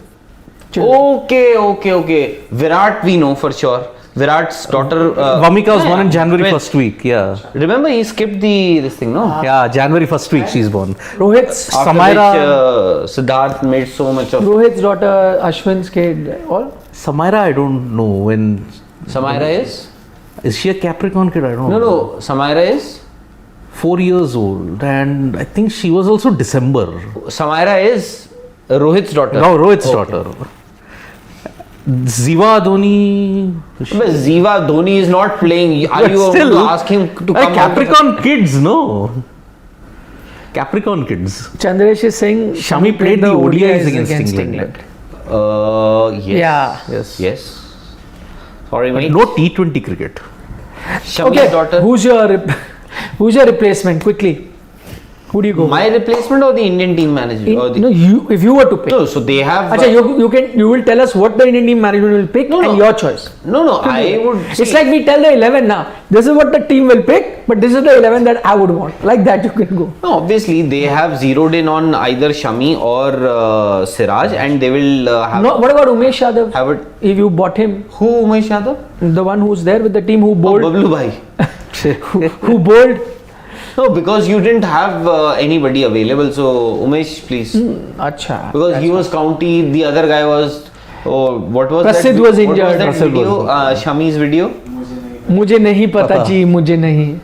Speaker 3: Okay. Virat we know for sure. Virat's daughter.
Speaker 1: Vamika was born in January
Speaker 3: When-
Speaker 1: 1st week. Yeah.
Speaker 3: Remember he skipped this thing, no?
Speaker 1: Yeah, January 1st week she's born.
Speaker 2: Rohit's
Speaker 3: After
Speaker 1: Samaira-
Speaker 3: which, Siddharth made so much of.
Speaker 2: Rohit's daughter, Ashwin's kid, all.
Speaker 1: Samaira, I don't know when.
Speaker 3: Samaira is?
Speaker 1: Is she a Capricorn kid? I don't know.
Speaker 3: No. Samaira is?
Speaker 1: 4 years old, and I think she was also December.
Speaker 3: Samaira is Rohit's daughter.
Speaker 1: No, Rohit's
Speaker 3: Okay.
Speaker 1: daughter. Ziva Dhoni.
Speaker 3: But Ziva Dhoni is not playing. Are
Speaker 1: But
Speaker 3: you
Speaker 1: still,
Speaker 3: going to ask him to come out?
Speaker 1: Capricorn kids, no. Capricorn kids.
Speaker 2: Chandresh is saying
Speaker 1: Shami played the ODIs against England.
Speaker 3: Yes.
Speaker 2: Yeah.
Speaker 3: Yes. Sorry,
Speaker 1: But
Speaker 3: mate.
Speaker 1: no T20 cricket.
Speaker 3: Shami's
Speaker 2: Okay,
Speaker 3: daughter.
Speaker 2: who's your replacement? Quickly. Who do you go?
Speaker 3: My replacement or the Indian team manager? Or the,
Speaker 2: No, if you were to pick.
Speaker 3: no, so they have.
Speaker 2: Achha, you will tell us what the Indian team management will pick
Speaker 3: No,
Speaker 2: and
Speaker 3: no.
Speaker 2: your choice.
Speaker 3: No, I would.
Speaker 2: It's like we tell the 11 now. This is what the team will pick, but this is the 11 that I would want. Like that you can go.
Speaker 3: No, obviously they have zeroed in on either Shami or Siraj, and they will have.
Speaker 2: No, what about Umesh Yadav?
Speaker 3: Have it.
Speaker 2: If you bought him,
Speaker 3: Who Umesh Yadav?
Speaker 2: the one who's there with the team who bowled,
Speaker 3: Bablu Bhai.
Speaker 2: who bowled.
Speaker 3: No, because you didn't have anybody available. So Umesh, please.
Speaker 2: Acha.
Speaker 3: Because he was county, the other guy was. Oh, what was
Speaker 2: Prasidh
Speaker 3: that?
Speaker 2: was
Speaker 3: What
Speaker 2: injured.
Speaker 3: was that
Speaker 1: Prasidh
Speaker 3: video?
Speaker 1: was
Speaker 3: Shami's video.
Speaker 2: मुझे नहीं पता जी मुझे नहीं.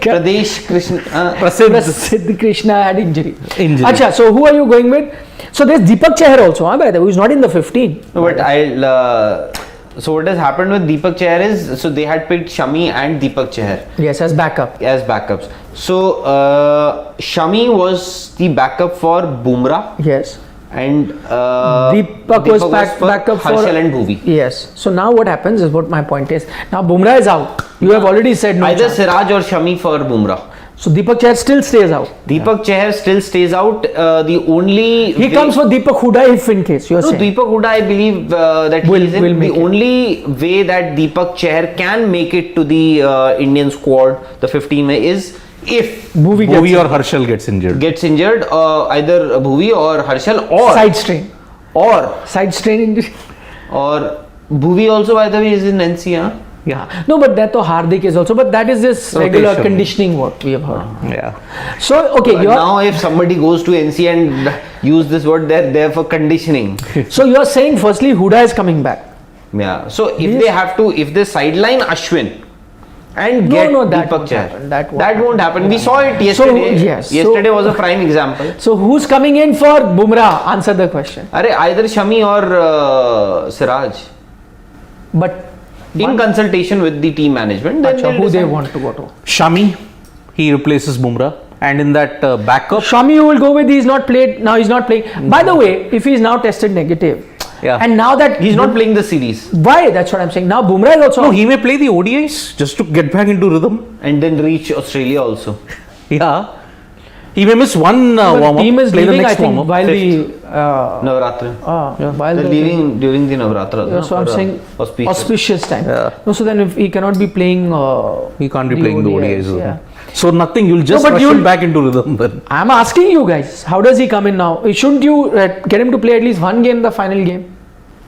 Speaker 3: Pradesh Krishna.
Speaker 2: Prasidh Krishna had injury.
Speaker 1: Injury.
Speaker 2: Acha, so who are you going with? So there's Deepak Chahar also, by the way, who's not in the 15.
Speaker 3: No, but I'll. So what has happened with Deepak Chahar is, so they had picked Shami and Deepak Chahar
Speaker 2: Yes, as backup.
Speaker 3: as backups. So Shami was the backup for Bumrah,
Speaker 2: Yes.
Speaker 3: and
Speaker 2: Deepak was backup for
Speaker 3: Harshal and Bhuvi.
Speaker 2: Yes. So now what happens is what my point is. Now Bumrah is out. You have already said no
Speaker 3: Either
Speaker 2: chance.
Speaker 3: Siraj or Shami for Bumrah.
Speaker 2: So Deepak Chahar still stays out.
Speaker 3: Deepak Chahar still stays out. The only
Speaker 2: He comes for Deepak Huda if in case you are
Speaker 3: No,
Speaker 2: saying.
Speaker 3: Deepak Huda, I believe that
Speaker 2: Will
Speaker 3: he is in.
Speaker 2: make
Speaker 3: The
Speaker 2: it.
Speaker 3: only way that Deepak Chahar can make it to the Indian squad, the 15 May, is if
Speaker 2: Bhuvi gets
Speaker 1: Bhuvi or Harshal gets injured.
Speaker 3: gets injured, either Bhuvi or Harshal, or
Speaker 2: side strain.
Speaker 3: or
Speaker 2: Side strain injury.
Speaker 3: or Bhuvi also, by the way, is in NC. Huh?
Speaker 2: Yeah. No, but that to Hardik is also. But that is this regular
Speaker 1: Rotation.
Speaker 2: conditioning work we have heard.
Speaker 1: Yeah.
Speaker 2: So okay,
Speaker 3: But now, if somebody goes to NC and use this word, they're there for conditioning.
Speaker 2: so you are saying firstly Huda is coming back.
Speaker 3: Yeah. So if
Speaker 2: Yes.
Speaker 3: they have to, if they sideline Ashwin and
Speaker 2: No,
Speaker 3: get
Speaker 2: no, that
Speaker 3: Deepak
Speaker 2: won't
Speaker 3: Chahar,
Speaker 2: happen. That
Speaker 3: that
Speaker 2: won't
Speaker 3: won't happen. We saw it yesterday.
Speaker 2: yes, so-
Speaker 3: Yesterday was a prime example.
Speaker 2: So who's coming in for Bumrah? Answer the question.
Speaker 3: Either Shami or Siraj,
Speaker 2: But
Speaker 3: in consultation with the team management, then
Speaker 2: Acha,
Speaker 3: they'll
Speaker 2: who they
Speaker 3: decide.
Speaker 2: want to go to?
Speaker 1: Shami, he replaces Bumrah, and in that backup,
Speaker 2: Shami you will go with. He's not played. Now he's not playing. By the way, if he's now tested negative,
Speaker 1: Yeah.
Speaker 2: and now that
Speaker 3: He's not playing the series,
Speaker 2: Why? That's what I'm saying. Now Bumrah is also.
Speaker 1: no, he may play the ODIs just to get back into rhythm.
Speaker 3: and then reach Australia also.
Speaker 1: Yeah, he may miss one
Speaker 2: But
Speaker 1: warm up,
Speaker 2: team is
Speaker 1: play the
Speaker 2: leaving. I
Speaker 1: next
Speaker 2: think
Speaker 1: warm up.
Speaker 2: while the
Speaker 3: Navratri.
Speaker 2: while
Speaker 3: They're
Speaker 2: the
Speaker 3: leaving during the Navratri.
Speaker 2: Yeah, so I'm saying auspicious time.
Speaker 1: Yeah.
Speaker 2: No, so then if he cannot be playing,
Speaker 1: He can't be playing the ODIs.
Speaker 2: Yeah.
Speaker 1: So nothing. You'll just
Speaker 2: but
Speaker 1: rush
Speaker 2: you'll-
Speaker 1: him back into rhythm then.
Speaker 2: I'm asking you guys, how does he come in now? Shouldn't you get him to play at least one game, the final game?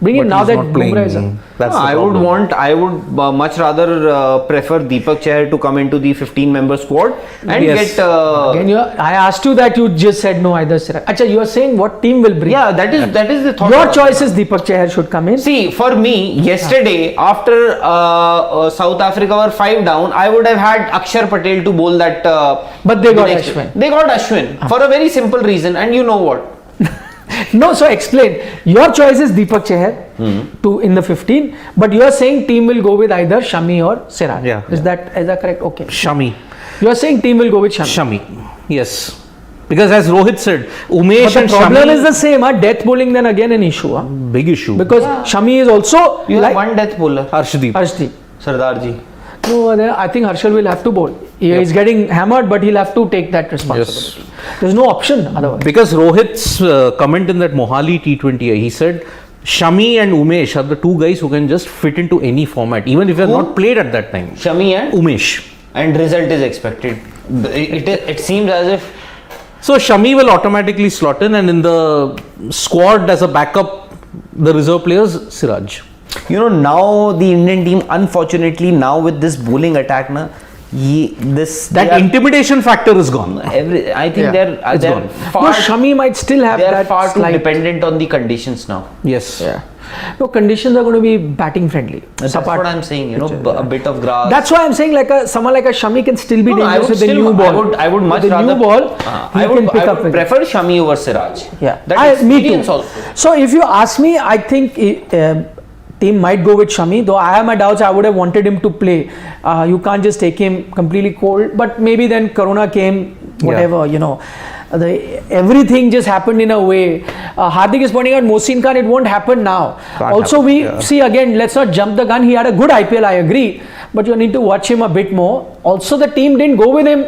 Speaker 2: Bring him
Speaker 1: But
Speaker 2: now
Speaker 1: he's
Speaker 2: that
Speaker 1: not playing.
Speaker 2: Bumrah is out.
Speaker 1: That's the
Speaker 3: I would
Speaker 1: problem.
Speaker 3: I would much rather prefer Deepak Chahar to come into the 15-member squad and
Speaker 1: Yes.
Speaker 3: get.
Speaker 2: Again, I asked you that, you just said no either. Siraj. Acha, you are saying what team will bring?
Speaker 3: Yeah, that is the thought.
Speaker 2: Your choice is Deepak Chahar should come in.
Speaker 3: See, for me, yesterday after South Africa were 5 down, I would have had Akshar Patel to bowl that.
Speaker 2: But they
Speaker 3: the
Speaker 2: got
Speaker 3: next-
Speaker 2: Ashwin.
Speaker 3: They got Ashwin for a very simple reason, and you know what?
Speaker 2: No, so explain. Your choice is Deepak Chahar to in the 15, but you are saying team will go with either Shami or Siraj.
Speaker 1: Yeah.
Speaker 2: Is that correct? Okay.
Speaker 1: Shami.
Speaker 2: You are saying team will go with Shami.
Speaker 1: Shami. Yes. Because as Rohit said, Umesh
Speaker 2: But the
Speaker 1: and
Speaker 2: problem
Speaker 1: Shami,
Speaker 2: is the same. Death bowling then again an issue.
Speaker 1: big issue.
Speaker 2: Because Shami is also
Speaker 3: You
Speaker 2: like
Speaker 3: have one death bowler,
Speaker 1: Harshdeep.
Speaker 2: Harshdeep.
Speaker 3: Sardarji.
Speaker 2: No, then I think Harshal will have to bowl. He is getting hammered, but he'll have to take that responsibility. There's no option otherwise.
Speaker 1: Because Rohit's comment in that Mohali T20, he said, Shami and Umesh are the two guys who can just fit into any format, even if they're
Speaker 3: Who?
Speaker 1: not played at that time.
Speaker 3: Shami and
Speaker 1: Umesh.
Speaker 3: result is expected. It seems as if
Speaker 1: So Shami will automatically slot in the squad as a backup, the reserve players, Siraj.
Speaker 3: now the Indian team, unfortunately, now with this bowling attack,
Speaker 1: That intimidation factor is gone.
Speaker 3: I think
Speaker 2: Yeah,
Speaker 3: they're
Speaker 1: gone.
Speaker 3: far,
Speaker 2: No, Shami might still have
Speaker 3: they're
Speaker 2: that
Speaker 3: far too
Speaker 2: slight.
Speaker 3: dependent on the conditions now.
Speaker 1: Yes.
Speaker 2: Yeah. No, conditions are going to be batting friendly.
Speaker 3: That's what I'm saying. A bit of grass.
Speaker 2: That's why I'm saying someone like a Shami can still be
Speaker 3: No, I
Speaker 2: dangerous
Speaker 3: would
Speaker 2: with the new ball.
Speaker 3: I would much
Speaker 2: with the
Speaker 3: rather
Speaker 2: new ball.
Speaker 3: I would
Speaker 2: with it.
Speaker 3: prefer Shami over Siraj.
Speaker 2: Yeah,
Speaker 3: That
Speaker 2: me
Speaker 3: experience
Speaker 2: too.
Speaker 3: also.
Speaker 2: So if you ask me, I think team might go with Shami. Though I have my doubts, I would have wanted him to play. You can't just take him completely cold. But maybe then Corona came, whatever everything just happened in a way. Hardik is pointing out Mohsin Khan, it won't happen now. See again, let's not jump the gun. He had a good IPL, I agree, but you need to watch him a bit more. Also, the team didn't go with him.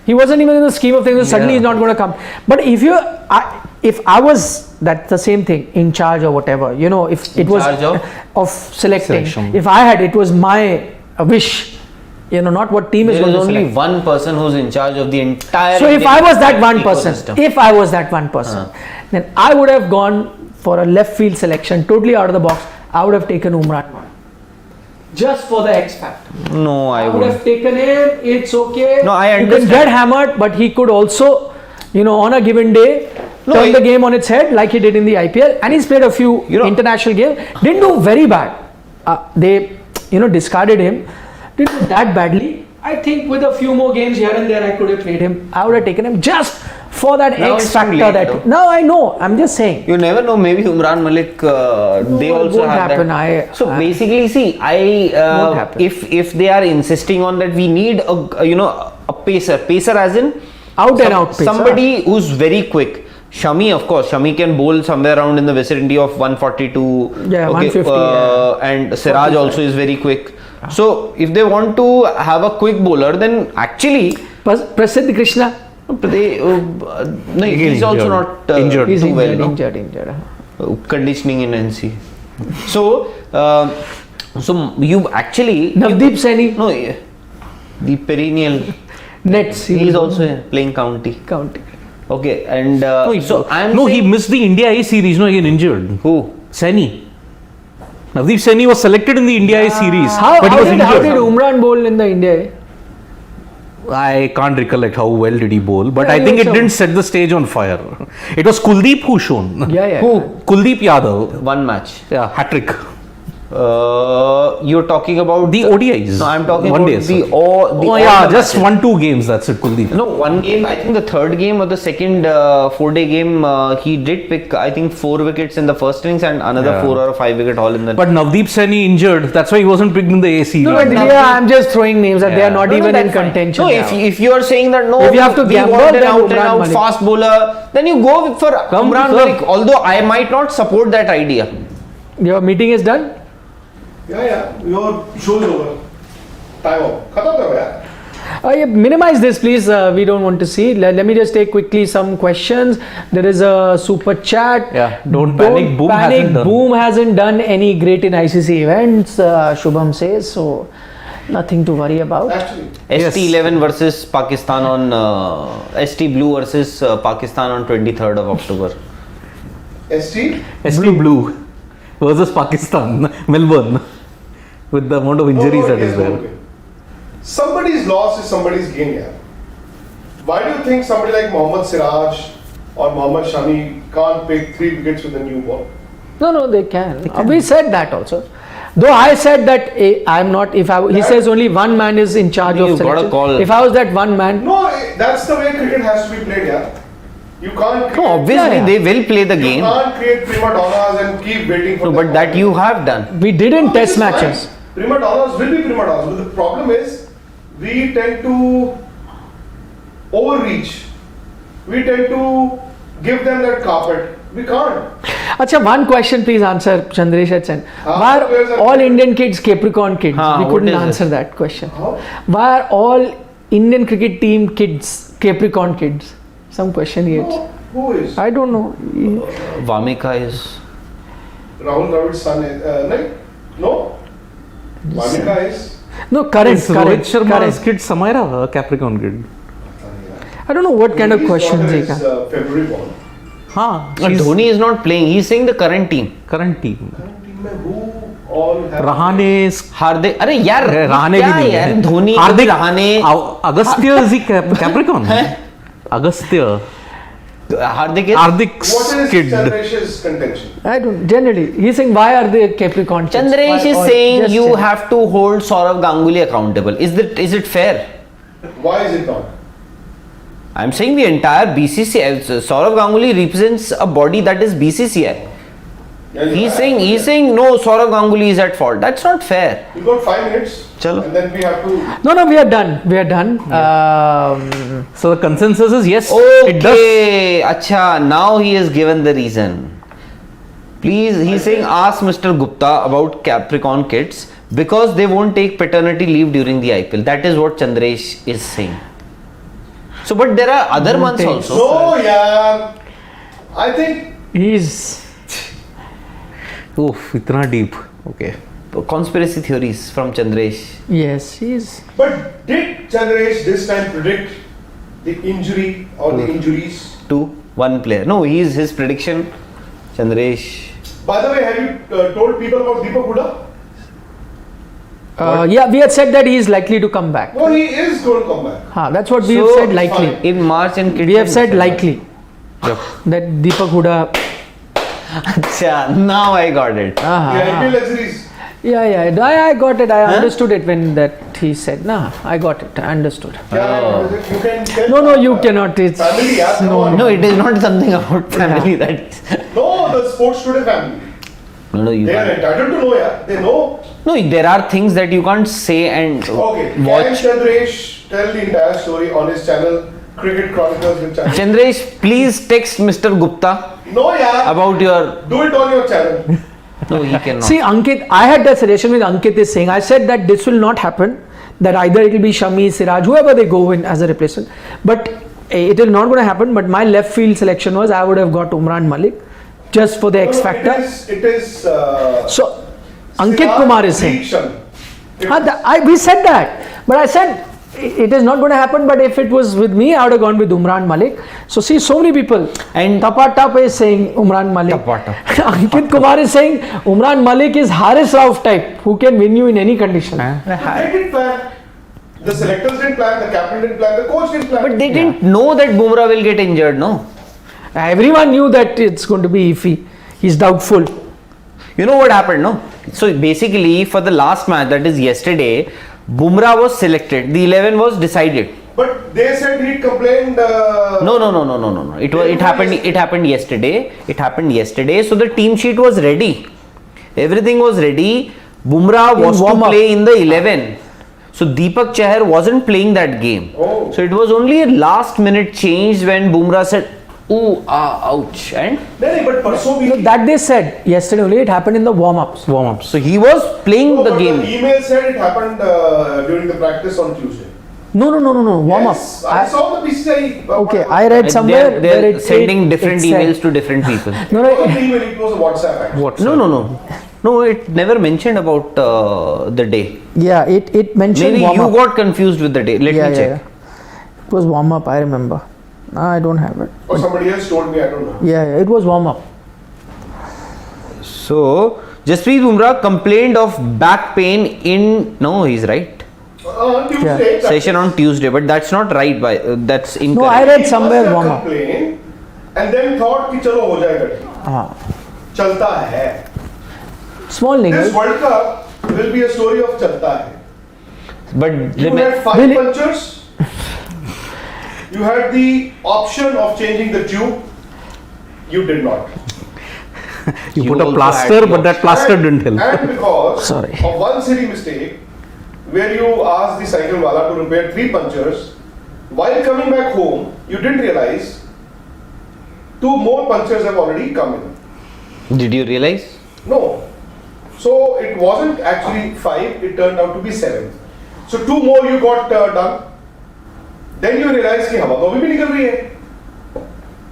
Speaker 2: He wasn't even in the scheme of things. So suddenly he's not going to come. But if I was the same thing, in charge or whatever, if it was of selecting,
Speaker 1: Selection.
Speaker 2: if I had, it was my wish. Not what team is
Speaker 3: There
Speaker 2: going
Speaker 3: is
Speaker 2: to
Speaker 3: only
Speaker 2: select.
Speaker 3: one person who's in charge of the entire.
Speaker 2: So if
Speaker 3: Indian
Speaker 2: I was that one
Speaker 3: ecosystem.
Speaker 2: person, then I would have gone for a left field selection, totally out of the box. I would have taken Umran just for the X factor.
Speaker 3: No, I
Speaker 2: I would
Speaker 3: would.
Speaker 2: have taken him. It's okay.
Speaker 3: No, I
Speaker 2: You can
Speaker 3: understand.
Speaker 2: get hammered, but he could also, on a given day, turn the game on its head like he did in the IPL, and he's played a few international games. Didn't do very bad. They, discarded him. Didn't do that badly. I think with a few more games here and there, I could have played him. I would have taken him just for that
Speaker 3: Now
Speaker 2: X
Speaker 3: it's too
Speaker 2: factor
Speaker 3: late,
Speaker 2: that.
Speaker 3: though.
Speaker 2: No, I know. I'm just saying.
Speaker 3: You never know. Maybe Umran Malik, they
Speaker 2: it
Speaker 3: also
Speaker 2: won't
Speaker 3: have
Speaker 2: happen.
Speaker 3: that. So
Speaker 2: I-
Speaker 3: basically, see,
Speaker 2: Won't happen.
Speaker 3: if they are insisting on that, we need a pacer as in
Speaker 2: Out and out pacer.
Speaker 3: somebody who's very quick. Shami, of course, Shami can bowl somewhere around in the vicinity of 142.
Speaker 2: Yeah, 150,
Speaker 3: And Siraj also is very quick. So if they want to have a quick bowler, then actually.
Speaker 2: Prasidh Krishna.
Speaker 3: They, no, he's also not
Speaker 1: Injured.
Speaker 2: He's
Speaker 3: too well,
Speaker 2: injured,
Speaker 3: no?
Speaker 2: injured.
Speaker 3: Conditioning in NC. So, you actually
Speaker 2: Navdeep Saini,
Speaker 3: no, the perennial.
Speaker 2: nets.
Speaker 3: He's also playing county.
Speaker 2: counting.
Speaker 3: Okay, and so I'm
Speaker 1: he
Speaker 3: saying,
Speaker 1: missed the India A series. No, again injured.
Speaker 3: who?
Speaker 1: Saini. Navdeep Saini was selected in the India A series,
Speaker 2: How,
Speaker 1: but he was
Speaker 2: did
Speaker 1: injured.
Speaker 2: Umran bowl in the India?
Speaker 1: I can't recollect how well did he bowl, but
Speaker 2: Yeah,
Speaker 1: I
Speaker 2: he
Speaker 1: think it
Speaker 2: was
Speaker 1: didn't set the stage on fire. It was Kuldeep who shone.
Speaker 2: Yeah.
Speaker 3: Who?
Speaker 1: Kuldeep Yadav.
Speaker 3: One match.
Speaker 1: Yeah, hat trick.
Speaker 3: You're talking about
Speaker 1: The ODIs.
Speaker 3: No, I'm talking
Speaker 1: One
Speaker 3: about
Speaker 1: days.
Speaker 3: the
Speaker 1: Oh yeah, just 1-2 games. That's it, Kuldeep.
Speaker 3: No, one game. I think the third game or the second 4-day game, he did pick. I think 4 wickets in the first innings and another
Speaker 1: Yeah.
Speaker 3: 4 or 5 wicket haul in the.
Speaker 1: But Navdeep Saini injured. That's why he wasn't picked in the A series.
Speaker 2: No, but yeah, I'm just throwing names that they are not
Speaker 3: No,
Speaker 2: even in
Speaker 3: that's fine.
Speaker 2: contention.
Speaker 3: No,
Speaker 2: now.
Speaker 3: if you are saying that no,
Speaker 2: If you have to
Speaker 3: we
Speaker 2: gamble,
Speaker 3: want an
Speaker 2: then
Speaker 3: out and
Speaker 2: Umran
Speaker 3: out
Speaker 2: Malik.
Speaker 3: fast bowler, then you go for Umran
Speaker 1: sir.
Speaker 3: Malik. Although I might not support that idea.
Speaker 2: Your meeting is done?
Speaker 4: Yeah, your show is over. Time out. Khatam karo yaar.
Speaker 2: Yeah, minimize this, please. We don't want to see. Let me just take quickly some questions. There is a super chat.
Speaker 1: Yeah, don't panic. Boom hasn't done.
Speaker 2: Boom hasn't done any great in ICC events. Shubham says so. Nothing to worry about.
Speaker 4: Actually,
Speaker 3: ST11 versus Pakistan on ST Blue versus Pakistan on 23rd of October.
Speaker 4: ST.
Speaker 1: ST Blue versus Pakistan, Melbourne, with the amount of injuries that is there.
Speaker 4: Somebody's loss is somebody's gain, yeah. Why do you think somebody like Mohammad Siraj or Mohammad Shami can't pick 3 wickets with a new ball?
Speaker 2: No, they can. We said that also. Though I said that I'm not. He says only one man is in charge of
Speaker 3: You've got a
Speaker 2: selection.
Speaker 3: call.
Speaker 2: If I was that one man,
Speaker 4: No, that's the way cricket has to be played, yeah. You can't create,
Speaker 3: No, obviously
Speaker 2: Yeah.
Speaker 3: they will play the
Speaker 4: you
Speaker 3: game.
Speaker 4: can't create prima donnas and keep waiting for
Speaker 3: No, but that you have done.
Speaker 2: we didn't
Speaker 4: No,
Speaker 2: test
Speaker 4: which is fine.
Speaker 2: matches.
Speaker 4: Prima donnas will be prima donnas, but the problem is we tend to overreach. We tend to give them that carpet. We can't.
Speaker 2: Acha, one question please answer, Chandresh had sent. Why
Speaker 4: players
Speaker 2: are
Speaker 4: are
Speaker 2: all
Speaker 4: good.
Speaker 2: Indian kids Capricorn kids?
Speaker 3: Huh,
Speaker 2: We
Speaker 3: what
Speaker 2: couldn't
Speaker 3: is
Speaker 2: answer
Speaker 3: this?
Speaker 2: that question.
Speaker 4: How?
Speaker 2: Why are all Indian cricket team kids Capricorn kids? Some question here.
Speaker 4: No, who is?
Speaker 2: I don't know.
Speaker 3: Vamika is.
Speaker 4: Rahul Dravid's son is, right? No? Vamika is.
Speaker 2: No, current,
Speaker 1: Is Rohit
Speaker 2: current,
Speaker 1: Sharma's
Speaker 2: current.
Speaker 1: kid Samaira, a Capricorn kid?
Speaker 2: I don't know what kind of
Speaker 4: His
Speaker 2: questions
Speaker 4: daughter
Speaker 2: he
Speaker 4: is,
Speaker 2: can.
Speaker 4: February born.
Speaker 1: हाँ,
Speaker 3: But Dhoni is not playing. He's saying the current team.
Speaker 1: current team.
Speaker 4: Current team में who all have
Speaker 1: Rahane,
Speaker 3: हार्दिक अरे यार
Speaker 1: Rahane
Speaker 3: क्या
Speaker 1: भी नहीं
Speaker 3: यार
Speaker 1: है.
Speaker 3: धोनी
Speaker 1: हार्दिक,
Speaker 3: Rahane
Speaker 1: Agastya is he Capricorn? Agastya.
Speaker 3: Hardik is
Speaker 1: Hardik's
Speaker 4: What is
Speaker 1: kid.
Speaker 4: Chandrash's contention?
Speaker 2: I don't. Generally, he's saying why are they Capricorn kids?
Speaker 3: Chandresh
Speaker 2: Why-
Speaker 3: is
Speaker 2: or
Speaker 3: saying
Speaker 2: just
Speaker 3: you
Speaker 2: say-
Speaker 3: have to hold Saurav Ganguly accountable. Is it fair?
Speaker 4: Why is it not?
Speaker 3: I'm saying the entire BCCI. Saurav Ganguly represents a body that is BCCI. He's saying no. Saurav Ganguly is at fault. That's not fair.
Speaker 4: You got 5 minutes.
Speaker 3: Chalo.
Speaker 4: And then we have to.
Speaker 2: No, we are done. We are done.
Speaker 1: So the consensus is yes, it does.
Speaker 3: Okay, acha. Now he has given the reason. Please, he's saying ask Mr. Gupta about Capricorn kids because they won't take paternity leave during the IPL. That is what Chandresh is saying. So, but there are other months
Speaker 2: take-
Speaker 3: also.
Speaker 4: No, yeah. I think.
Speaker 2: he's.
Speaker 1: Oh, itna deep. Okay.
Speaker 3: Conspiracy theories from Chandresh.
Speaker 2: Yes, he's.
Speaker 4: But did Chandrash this time predict the injury or the injuries?
Speaker 3: To one player. No, his prediction. Chandresh.
Speaker 4: By the way, have you told people about Deepak Huda?
Speaker 2: Yeah, we had said that he is likely to come back.
Speaker 4: No, he is going to come back.
Speaker 2: That's what we
Speaker 3: So,
Speaker 2: have said likely.
Speaker 4: fine.
Speaker 3: In March and
Speaker 2: We have said likely
Speaker 1: Yep.
Speaker 2: that Deepak Huda.
Speaker 3: Acha, now I got it.
Speaker 4: The IPL luxuries.
Speaker 2: Yeah. I got it. I understood it when that he said. Nah, I got it. I understood.
Speaker 4: Yeah, you can tell.
Speaker 2: No, you cannot. It's
Speaker 4: Family, yeah, come on.
Speaker 3: No, it is not something about family that.
Speaker 4: No, the sports today family.
Speaker 3: No, you
Speaker 4: They are
Speaker 3: can't.
Speaker 4: entitled to know, yeah. They know.
Speaker 3: No, there are things that you can't say and
Speaker 4: Okay, can
Speaker 3: watch.
Speaker 4: Chandresh tell the entire story on his channel, Cricket Chronicles with Chandresh?
Speaker 3: Chandresh, please text Mr. Gupta
Speaker 4: No, yeah.
Speaker 3: about your.
Speaker 4: Do it on your channel.
Speaker 3: No, he cannot.
Speaker 2: See, Ankit, I had that suggestion with Ankit is saying, I said that this will not happen, that either it will be Shami, Siraj, whoever they go in as a replacement. But it will not going to happen. But my left field selection was I would have got Umran Malik just for the X factor.
Speaker 4: It is
Speaker 2: So, Ankit
Speaker 4: Siraj
Speaker 2: Kumar is saying.
Speaker 4: prediction.
Speaker 2: We said that. But I said, it is not going to happen. But if it was with me, I would have gone with Umran Malik. So, see, so many people.
Speaker 3: And
Speaker 2: Tapa is saying Umran Malik.
Speaker 3: Tapa.
Speaker 2: Ankit Kumar is saying Umran Malik is Haris Rauf type who can win you in any condition.
Speaker 4: They didn't plan. The selectors didn't plan, the captain didn't plan, the coach didn't plan.
Speaker 3: But they didn't know that Bumrah will get injured, no?
Speaker 2: Everyone knew that it's going to be iffy. He's doubtful.
Speaker 3: You know what happened, no? So basically, for the last match, that is yesterday, Bumrah was selected. The 11 was decided.
Speaker 4: But they said he complained.
Speaker 3: No. It happened yesterday. It happened yesterday. So the team sheet was ready. Everything was ready. Bumrah was to
Speaker 2: warm-up.
Speaker 3: play in the 11. So Deepak Chahar wasn't playing that game.
Speaker 4: Oh.
Speaker 3: So it was only a last minute change when Bumrah said, "Ooh, ouch," and
Speaker 4: No, but Parso
Speaker 2: No, that they said yesterday only. It happened in the warm-ups.
Speaker 1: Warm-ups.
Speaker 3: so he was playing the game.
Speaker 4: The email said it happened during the practice on Tuesday.
Speaker 2: No. Warm-up.
Speaker 4: Yes, I saw the BCCI.
Speaker 2: Okay, I read somewhere.
Speaker 3: They're
Speaker 2: where it
Speaker 3: sending
Speaker 2: said-
Speaker 3: different
Speaker 2: it said-
Speaker 3: emails to different people.
Speaker 2: No,
Speaker 4: It was an email, it was a WhatsApp actually.
Speaker 1: What's
Speaker 3: No, it never mentioned about the day.
Speaker 2: Yeah, it mentioned
Speaker 3: Maybe you
Speaker 2: warm-up.
Speaker 3: got confused with the day. Let me check.
Speaker 2: It was warm-up. I remember. I don't have it.
Speaker 4: Or somebody else told me, I don't know.
Speaker 2: Yeah, it was warm-up.
Speaker 3: So, Jasprit Bumrah complained of back pain in. No, he's right.
Speaker 4: On Tuesday,
Speaker 3: Session on Tuesday, but that's not right. That's incorrect.
Speaker 2: No, I read
Speaker 4: he
Speaker 2: somewhere
Speaker 4: must have
Speaker 2: warm-up.
Speaker 4: complained and then thought कि चलो हो जाएगा ठीक.
Speaker 2: हाँ.
Speaker 4: चलता है.
Speaker 2: Small
Speaker 4: This
Speaker 2: niggas.
Speaker 4: World Cup will be a story of चलता है.
Speaker 3: But
Speaker 4: You had 5
Speaker 2: Really?
Speaker 4: punchers. You had the option of changing the tube. You did not.
Speaker 1: You
Speaker 3: You
Speaker 1: put a
Speaker 3: also
Speaker 1: plaster,
Speaker 3: had
Speaker 1: but that plaster didn't help.
Speaker 4: And because
Speaker 2: Sorry.
Speaker 4: of one silly mistake, where you asked the cycle wala to repair 3 punctures, while coming back home, you didn't realize 2 more punctures have already come in.
Speaker 3: did you realize?
Speaker 4: No. So it wasn't actually 5, it turned out to be 7. So 2 more you got done. Then you realize कि हवा तो अभी भी निकल रही है.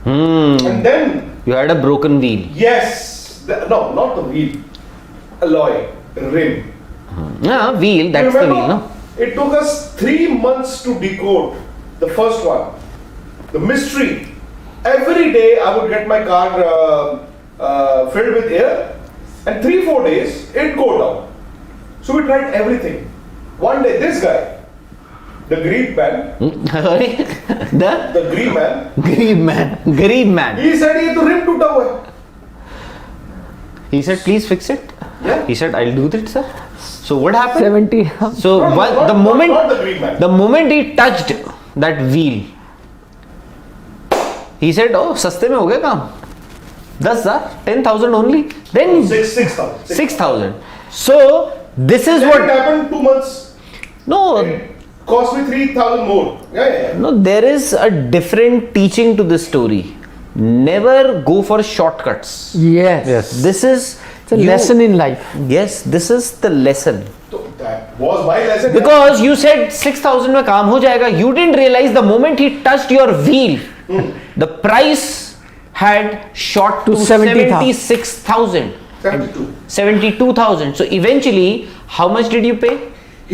Speaker 4: And then,
Speaker 3: You had a broken wheel.
Speaker 4: yes, no, not the wheel, alloy, rim.
Speaker 3: Yeah, wheel. That's
Speaker 4: You
Speaker 3: the
Speaker 4: remember?
Speaker 3: wheel, no?
Speaker 4: It took us 3 months to decode the first one, the mystery. Every day I would get my car filled with air, and 3-4 days it go down. So we tried everything. One day this guy, the Greek man, the Greek man,
Speaker 3: Greed man.
Speaker 4: he said ये तो rim टूटा हुआ है.
Speaker 3: He said, please fix it.
Speaker 4: Yeah.
Speaker 3: He said, I'll do that, sir. So what happened?
Speaker 2: 70.
Speaker 3: So
Speaker 4: No,
Speaker 3: one, the
Speaker 4: not
Speaker 3: moment
Speaker 4: the Greek man.
Speaker 3: the moment he touched that wheel, he said, "Oh, सस्ते में हो गया काम. 10,000, 10,000 only." Then
Speaker 4: 6,000.
Speaker 3: 6,000. So this is
Speaker 4: Then
Speaker 3: what.
Speaker 4: it happened 2 months.
Speaker 3: No,
Speaker 4: It cost me 3,000 more. Yeah.
Speaker 3: no. There is a different teaching to this story. Never go for shortcuts.
Speaker 2: Yes.
Speaker 3: This is
Speaker 2: It's a lesson in life.
Speaker 3: Yes, this is the lesson.
Speaker 4: So that was my lesson.
Speaker 3: Because you said 6,000 में काम हो जाएगा. You didn't realize the moment he touched your wheel, the price had shot to 76,000.
Speaker 4: 72.
Speaker 3: 72,000. So eventually, how much did you pay?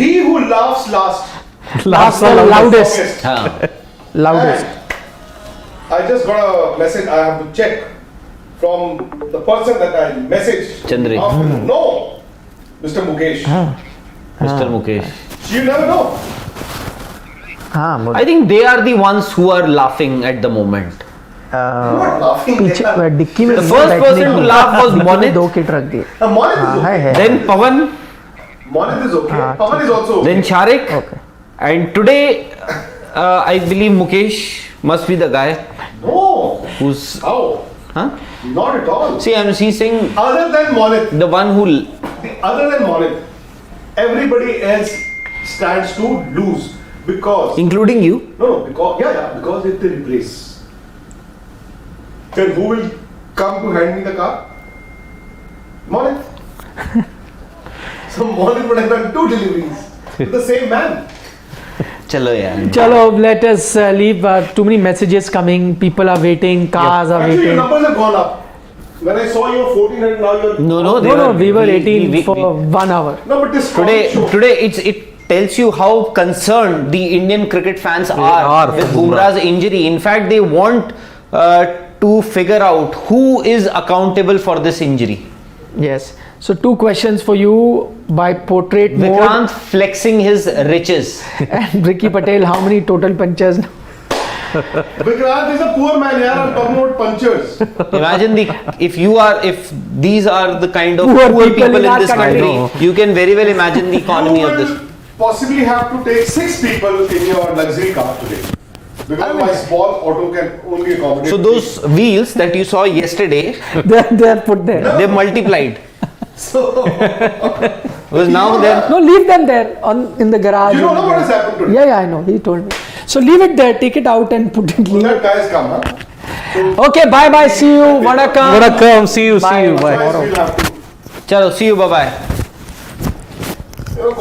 Speaker 4: He who laughs last.
Speaker 2: Last the loudest.
Speaker 4: Longest.
Speaker 2: Loudest.
Speaker 4: And I just got a message I have to check from the person that I messaged.
Speaker 3: Chandri.
Speaker 4: After. No, Mr. Mukesh.
Speaker 3: Mr. Mukesh.
Speaker 4: You never know.
Speaker 3: I think they are the ones who are laughing at the moment.
Speaker 4: I'm not laughing.
Speaker 2: पीछे dicky में
Speaker 3: The first person to laugh was Monit.
Speaker 2: 2 kit रख दिए.
Speaker 4: Monit is okay.
Speaker 2: है.
Speaker 3: Then Pawan,
Speaker 4: Monit is okay. Pawan is also okay.
Speaker 3: Then Sharik.
Speaker 2: Okay.
Speaker 3: And today, I believe Mukesh must be the guy
Speaker 4: No.
Speaker 3: who's.
Speaker 4: How?
Speaker 3: Huh?
Speaker 4: Not at all.
Speaker 3: See, I'm saying
Speaker 4: Other than Monit,
Speaker 3: the one who.
Speaker 4: other than Monit, everybody else stands to lose because
Speaker 3: Including you.
Speaker 4: no, because if they replace, then who will come to hand me the car? Monit. So Monit would have done 2 deliveries with the same man.
Speaker 3: Chalo yaar.
Speaker 2: Chalo, let us leave. Too many messages coming. People are waiting. Cars are
Speaker 4: Actually, your
Speaker 2: waiting.
Speaker 4: numbers have gone up. When I saw you 1400, now you're
Speaker 3: No, they
Speaker 2: No, we were 18
Speaker 3: we-
Speaker 2: for 1 hour.
Speaker 4: No, but this
Speaker 3: Today it tells you how concerned the Indian cricket fans are with
Speaker 1: for
Speaker 3: Bumrah's injury. In fact, they want to figure out who is accountable for this injury.
Speaker 2: Yes. So 2 questions for you by portrait mode.
Speaker 3: Vikrant flexing his riches.
Speaker 2: And Ricky Patel, how many total punches?
Speaker 4: Vikrant is a poor man here. I'm talking about punchers.
Speaker 3: Imagine if these are the kind of
Speaker 2: Poor
Speaker 3: poor
Speaker 2: people
Speaker 3: people
Speaker 2: in
Speaker 3: in
Speaker 2: our
Speaker 3: this
Speaker 2: country.
Speaker 3: country, you can very well imagine the economy
Speaker 4: You
Speaker 3: of this.
Speaker 4: will possibly have to take 6 people in your luxury car today. Because my small auto can only accommodate.
Speaker 3: So those wheels that you saw yesterday,
Speaker 2: They are put there.
Speaker 3: they multiplied.
Speaker 4: So,
Speaker 3: Because now they're
Speaker 2: No, leave them there in the garage.
Speaker 4: you don't know what has happened today.
Speaker 2: Yeah, I know. He told me. So leave it there. Take it out and put it. Leave
Speaker 4: That
Speaker 2: it.
Speaker 4: guys come, huh?
Speaker 2: Okay. Bye bye. See you. Vanakkam.
Speaker 1: Vanakkam. See you.
Speaker 2: Bye.
Speaker 1: See you. Bye.
Speaker 4: Guys will have to.
Speaker 3: chalo, see you, bye bye.
Speaker 4: You know,